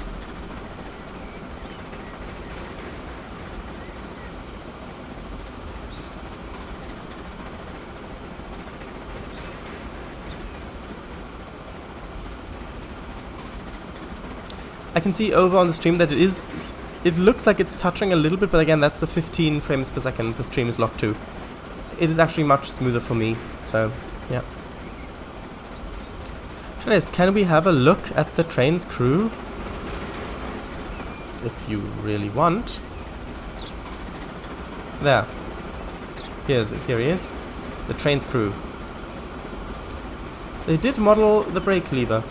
I can see over on the stream that it looks like it's touching a little bit, but again, that's the 15 frames per second the stream is locked to. It is actually much smoother for me, so, yeah. Can we have a look at the train's crew? If you really want. There. Here he is. The train's crew. They did model the brake lever.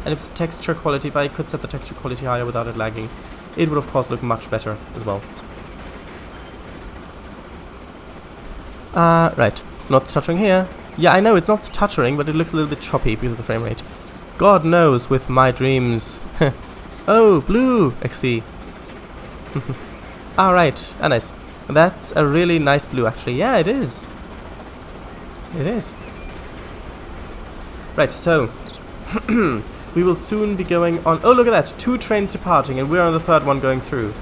And if the texture quality, if I could set the texture quality higher without it lagging, it would of course look much better as well. Right. Not stuttering here. Yeah, I know it's not stuttering, but it looks a little bit choppy because of the frame rate. God knows with my dreams. Oh, blue XD. Alright, nice. That's a really nice blue actually. Yeah, it is. It is. Right, so we will soon be going on. Oh, look at that! 2 trains departing, and we're on the 3rd one going through.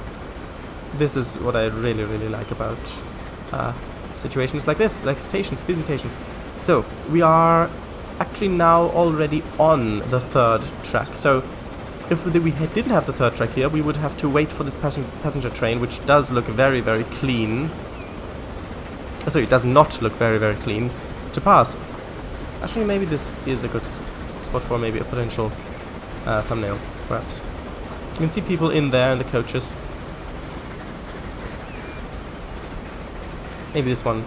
This is what I really, really like about situations like this, like stations, busy stations. So we are actually now already on the 3rd track. So if we didn't have the 3rd track here, we would have to wait for this passenger train, which does look very, very clean. So it does not look very, very clean to pass. Actually, maybe this is a good spot for maybe a potential thumbnail, perhaps. You can see people in there in the coaches. Maybe this one.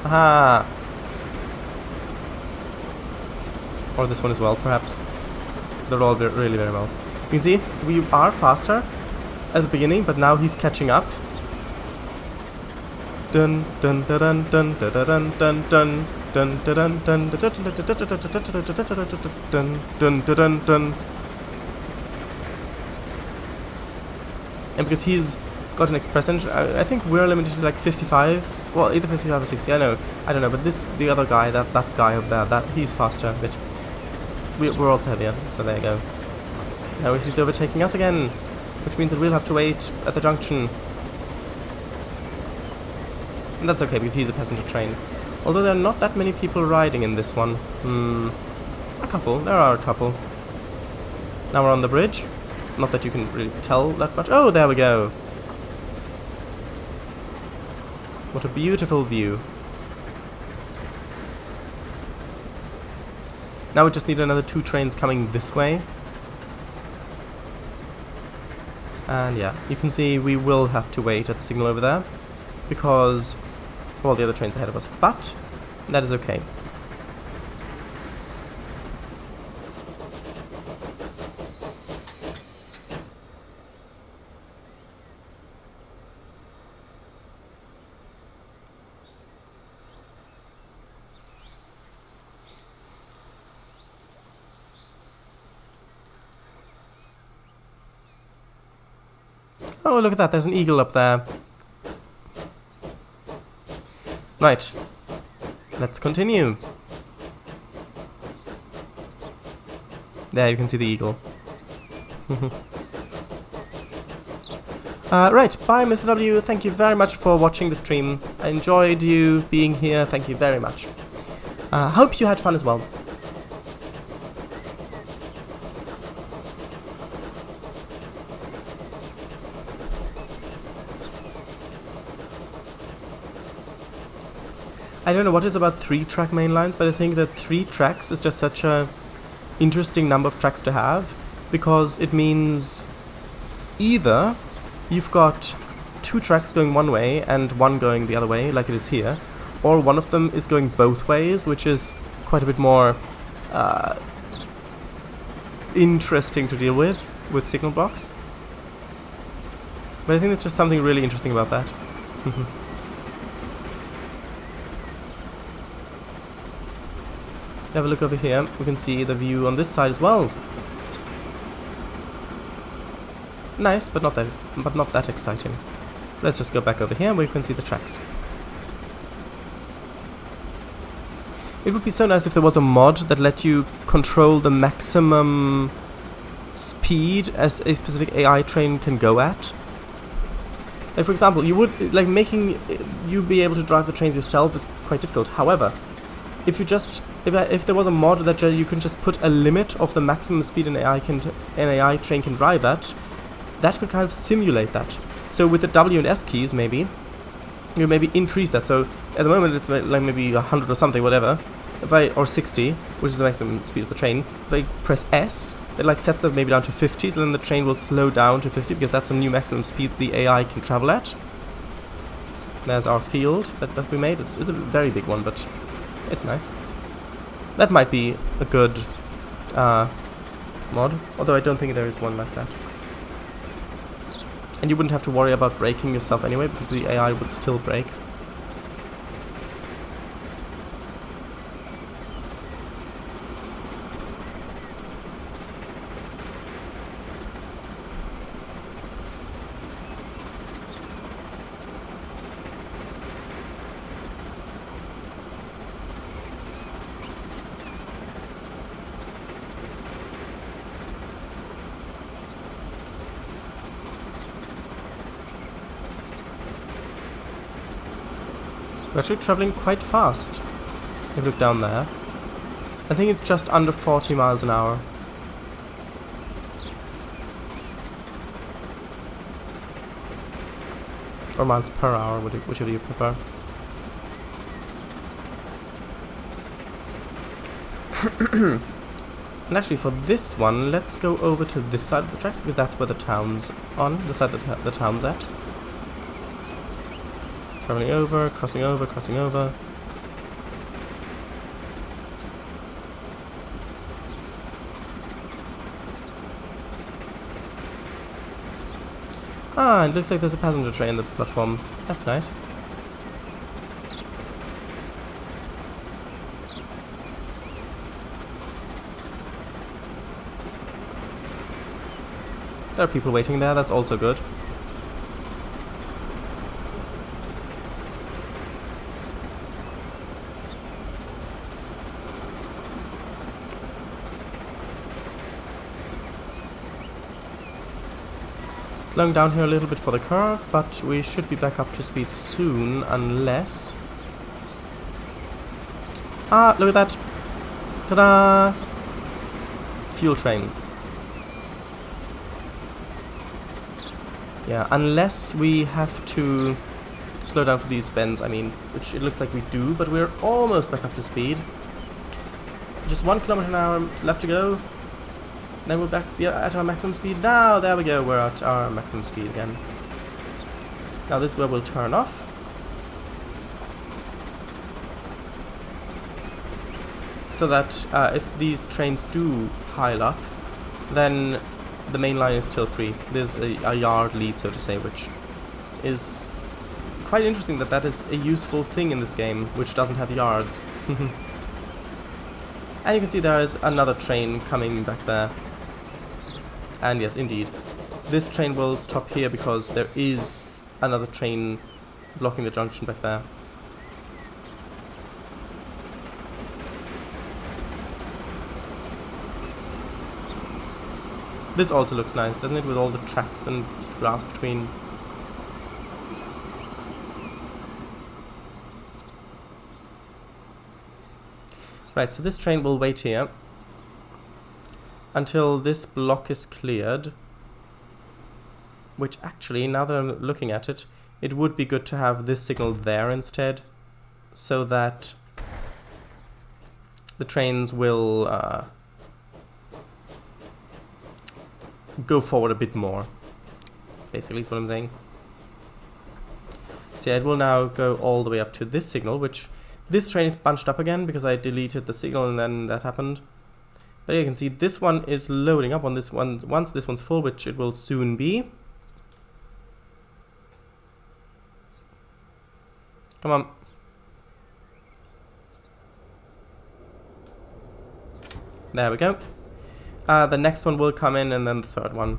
Aha! Or this one as well, perhaps. They're all really very well. You can see, we are faster at the beginning, but now he's catching up. Dun dun dun dun dun dun dun dun dun dun dun dun dun dun. And because he's got an express engine, I think we're limited to like 55. Well, either 55 or 60. I don't know. But the other guy, that guy up there, he's faster a bit. We're also heavier, so there you go. Now he's overtaking us again, which means that we'll have to wait at the junction. And that's okay, because he's a passenger train. Although there are not that many people riding in this one. A couple. There are a couple. Now we're on the bridge. Not that you can really tell that much. Oh, there we go. What a beautiful view. Now we just need another 2 trains coming this way. And yeah, you can see we will have to wait at the signal over there, because, well, the other train's ahead of us, but that is okay. Oh, look at that, there's an eagle up there. Right. Let's continue. There, you can see the eagle. Right, bye Mr. W, thank you very much for watching the stream. I enjoyed you being here, thank you very much. Hope you had fun as well. I don't know what is about 3-track main lines, but I think that 3 tracks is just such a interesting number of tracks to have, because it means either you've got 2 tracks going one way and 1 going the other way, like it is here, or one of them is going both ways, which is quite a bit more interesting to deal with signal blocks. But I think there's just something really interesting about that. Have a look over here, we can see the view on this side as well. Nice, but not that exciting. So let's just go back over here where you can see the tracks. It would be so nice if there was a mod that let you control the maximum speed as a specific AI train can go at. Like, for example, you would, like, making you be able to drive the trains yourself is quite difficult. However, if you just, if there was a mod that you can just put a limit of the maximum speed an AI train can drive at, that could kind of simulate that. So with the W and S keys, maybe you maybe increase that. So at the moment it's like maybe 100 or something, whatever, or 60, which is the maximum speed of the train. If I press S, it like sets it maybe down to 50, so then the train will slow down to 50 because that's the new maximum speed the AI can travel at. There's our field that we made. It's a very big one, but it's nice. That might be a good mod, although I don't think there is one like that. And you wouldn't have to worry about breaking yourself anyway, because the AI would still break. We're actually traveling quite fast. If you look down there. I think it's just under 40 miles an hour. Or miles per hour, whichever you prefer. And actually for this one, let's go over to this side of the tracks, because that's where the town's on, the side that the town's at. Traveling over, crossing over, crossing over. Ah, it looks like there's a passenger train on the platform. That's nice. There are people waiting there, that's also good. Slowing down here a little bit for the curve, but we should be back up to speed soon, unless... Ah, look at that! Ta-da! Fuel train. Yeah, unless we have to slow down for these bends, I mean, which it looks like we do, but we're almost back up to speed. Just 1 kilometer an hour left to go. Then we'll be at our maximum speed. Now, there we go, we're at our maximum speed again. Now this is where we'll turn off. So that if these trains do pile up, then the main line is still free. There's a yard lead, so to say, which is quite interesting that that is a useful thing in this game, which doesn't have yards. And you can see there is another train coming back there. And yes, indeed, this train will stop here because there is another train blocking the junction back there. This also looks nice, doesn't it, with all the tracks and grass between. Right, so this train will wait here until this block is cleared, which actually, now that I'm looking at it, it would be good to have this signal there instead, so that the trains will go forward a bit more, basically is what I'm saying. So yeah, it will now go all the way up to this signal, which this train is bunched up again because I deleted the signal and then that happened. But you can see this one is loading up on this one once this one's full, which it will soon be. Come on. There we go. The next one will come in, and then the third one.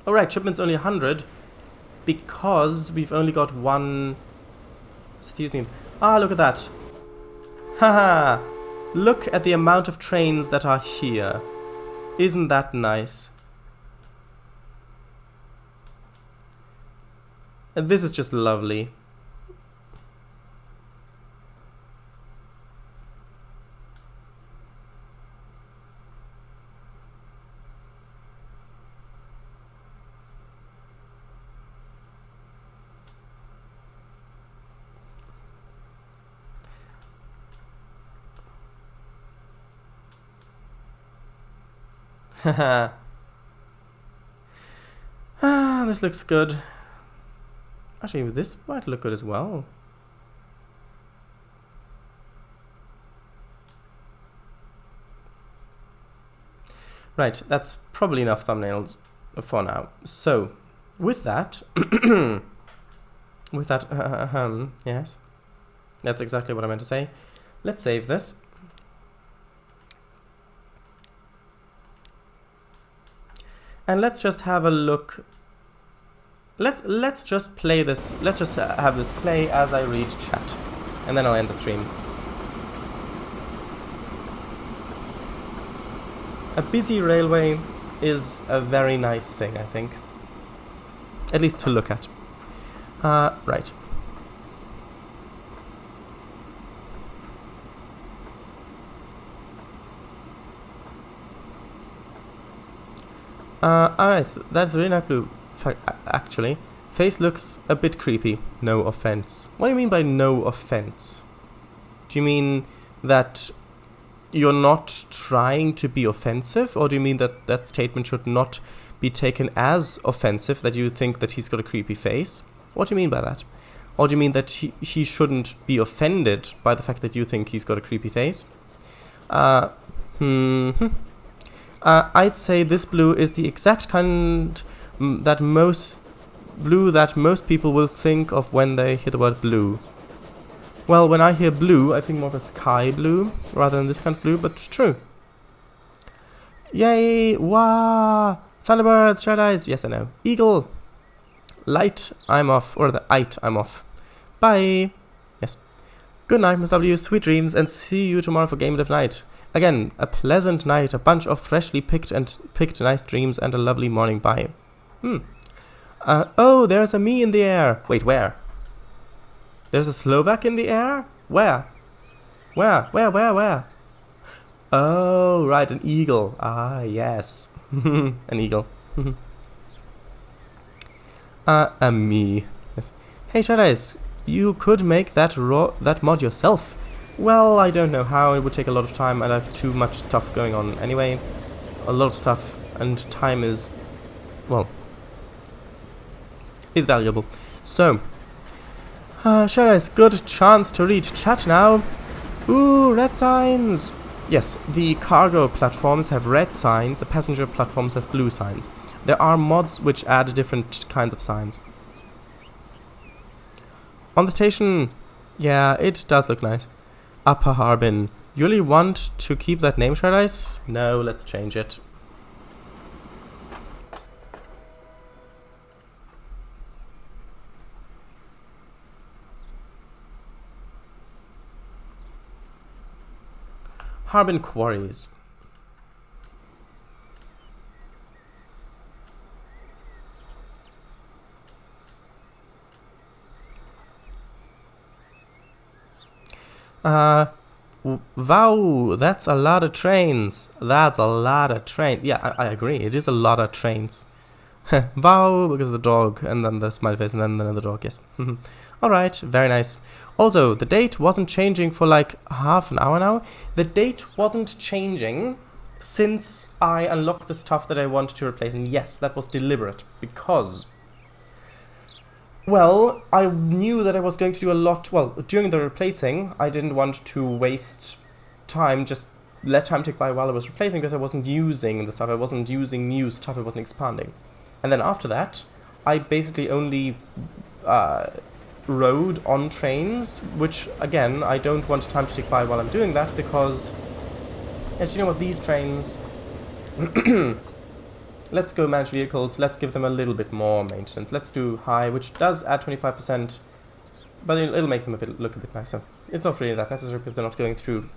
Alright, shipment's only 100 because we've only got one city using it. Ah, look at that. Haha! Look at the amount of trains that are here. Isn't that nice? And this is just lovely. Haha. Ah, this looks good. Actually, this might look good as well. Right, that's probably enough thumbnails for now. So, with that, yes, that's exactly what I meant to say. Let's save this. And let's just have a look. Let's just play this. Let's just have this play as I read chat, and then I'll end the stream. A busy railway is a very nice thing, I think. At least to look at. Right. Alright, so that's really nice blue. Actually, face looks a bit creepy. No offense. What do you mean by no offense? Do you mean that you're not trying to be offensive, or do you mean that that statement should not be taken as offensive, that you think that he's got a creepy face? What do you mean by that? Or do you mean that he shouldn't be offended by the fact that you think he's got a creepy face? I'd say this blue is the exact kind that most people will think of when they hear the word blue. Well, when I hear blue, I think more of a sky blue rather than this kind of blue, but true. Yay! Wah! Thunderbirds, Shred Eyes, yes I know. Eagle! Light, I'm off. Or the ite, I'm off. Bye! Yes. Good night, Miss W, sweet dreams, and see you tomorrow for Game of Night. Again, a pleasant night, a bunch of freshly picked nice dreams, and a lovely morning. Bye. Oh, there's a me in the air. Wait, where? There's a Slovak in the air? Where? Where? Oh, right, an eagle. Ah, yes. An eagle. A me. Yes. Hey, Shadais, you could make that mod yourself. Well, I don't know how. It would take a lot of time, and I have too much stuff going on anyway. A lot of stuff, and time is, well, is valuable. So, Shadais, good chance to read chat now. Ooh, red signs! Yes, the cargo platforms have red signs, the passenger platforms have blue signs. There are mods which add different kinds of signs. On the station, yeah, it does look nice. Upper Harbin. You really want to keep that name, Shadais? No, let's change it. Harbin Quarries. Wow, that's a lot of trains. That's a lot of trains. Yeah, I agree. It is a lot of trains. Wow, because of the dog, and then the smiley face, and then the dog, yes. Alright, very nice. Also, the date wasn't changing for like half an hour now. The date wasn't changing since I unlocked the stuff that I wanted to replace. And yes, that was deliberate, because, well, I knew that I was going to do a lot. Well, during the replacing, I didn't want to waste time, just let time tick by while I was replacing, because I wasn't using the stuff. I wasn't using new stuff. I wasn't expanding. And then after that, I basically only rode on trains, which, again, I don't want time to tick by while I'm doing that, because, as you know what, these trains, let's go manage vehicles, let's give them a little bit more maintenance. Let's do high, which does add 25%, but it'll make them look a bit nicer. It's not really that necessary, because they're not going through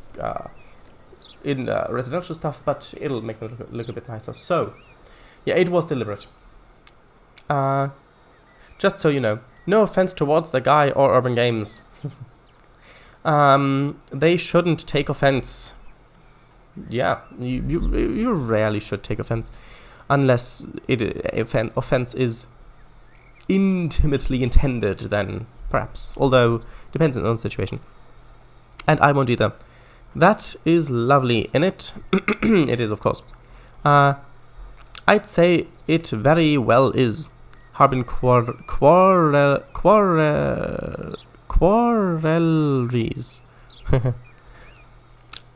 in residential stuff, but it'll make them look a bit nicer. So, yeah, it was deliberate. Just so you know, no offense towards the guy or Urban Games. They shouldn't take offense. Yeah, you rarely should take offense, unless offense is intimately intended, then perhaps. Although, depends on the situation. And I won't either. That is lovely in it. It is, of course. I'd say it very well is. Harbin Quarries.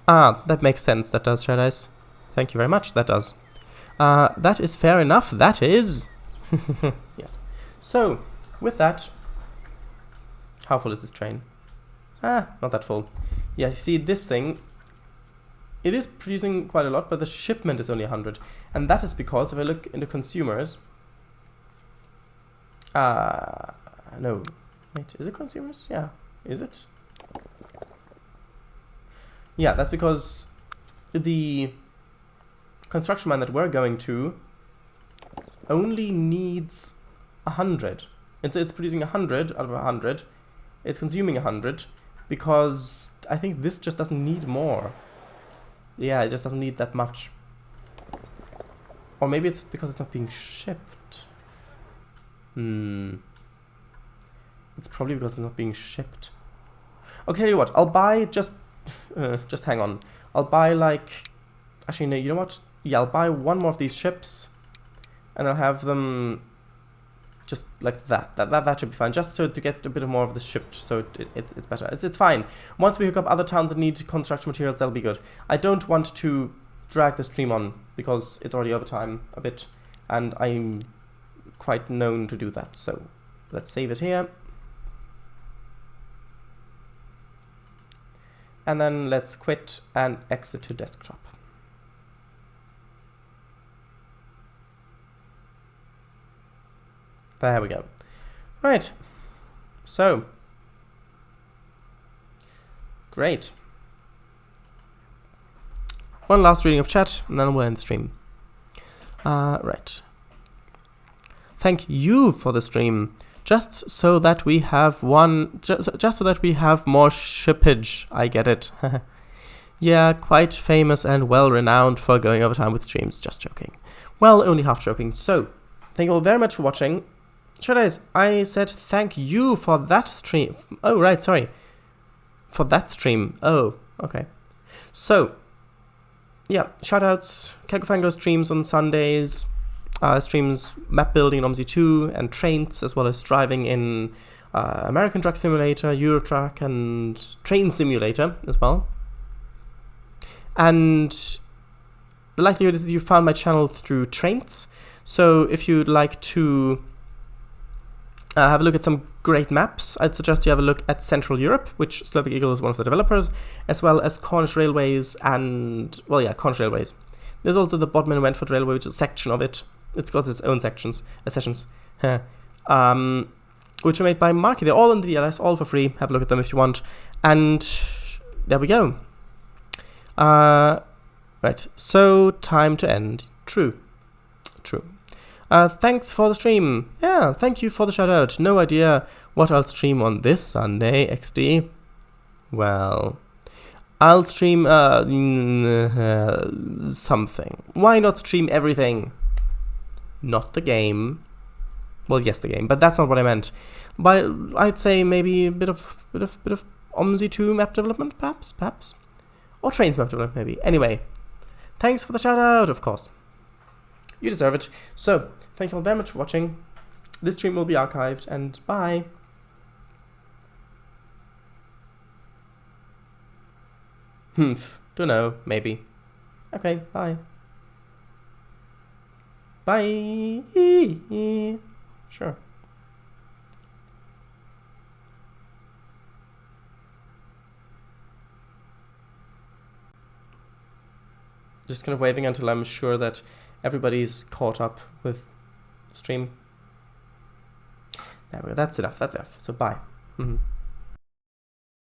That makes sense, that does, Shadais. Thank you very much, that does. That is fair enough. That is. Yes. So, with that, how full is this train? Not that full. Yeah, you see this thing, it is producing quite a lot, but the shipment is only 100. And that is because if I look into consumers, no, wait, is it consumers? Yeah, is it? Yeah, that's because the construction mine that we're going to only needs 100. It's producing 100 out of 100. It's consuming 100 because I think this just doesn't need more. Yeah, it just doesn't need that much. Or maybe it's because it's not being shipped. It's probably because it's not being shipped. Okay, tell you what, I'll buy just hang on. I'll buy like, actually no, you know what? Yeah, I'll buy one more of these ships and I'll have them just like that. That should be fine. Just to get a bit more of the shipped, so it's better. It's fine. Once we hook up other towns that need construction materials, that'll be good. I don't want to drag the stream on because it's already overtime a bit, and I'm quite known to do that. So let's save it here, and then let's quit and exit to desktop. There we go. Right. So. Great. One last reading of chat, and then we'll end stream. Right. Thank you for the stream. Just so that we have just so that we have more shippage. I get it. Yeah, quite famous and well renowned for going over time with streams. Just joking. Well, only half joking. So, thank you all very much for watching. I said thank you for that stream. Oh, right, sorry. For that stream. Oh, okay. So, yeah, shoutouts. Kekofango streams on Sundays. Streams map building in OMSI 2 and trains, as well as driving in American Truck Simulator, Euro Truck, and Train Simulator as well. And the likelihood is that you found my channel through Trains. So if you'd like to have a look at some great maps, I'd suggest you have a look at Central Europe, which Slovak Eagle is one of the developers, as well as Cornish Railways and, well, yeah, Cornish Railways. There's also the Bodmin and Wentford Railway, which is a section of it. It's got its own sessions, which are made by Marky. They're all in the DLS, all for free. Have a look at them if you want. And there we go. Right, so time to end. True. Thanks for the stream. Yeah, thank you for the shout out. No idea what I'll stream on this Sunday, XD. Well, I'll stream something. Why not stream everything? Not the game. Well, yes, the game, but that's not what I meant. But I'd say maybe a bit of OMSI 2 map development, perhaps, or Trains map development, maybe. Anyway, thanks for the shout out, of course. You deserve it. So, thank you all very much for watching. This stream will be archived, and bye. Don't know, maybe. Okay, bye. Bye. Sure. Just kind of waving until I'm sure that everybody's caught up with the stream. There we go. That's enough. So bye.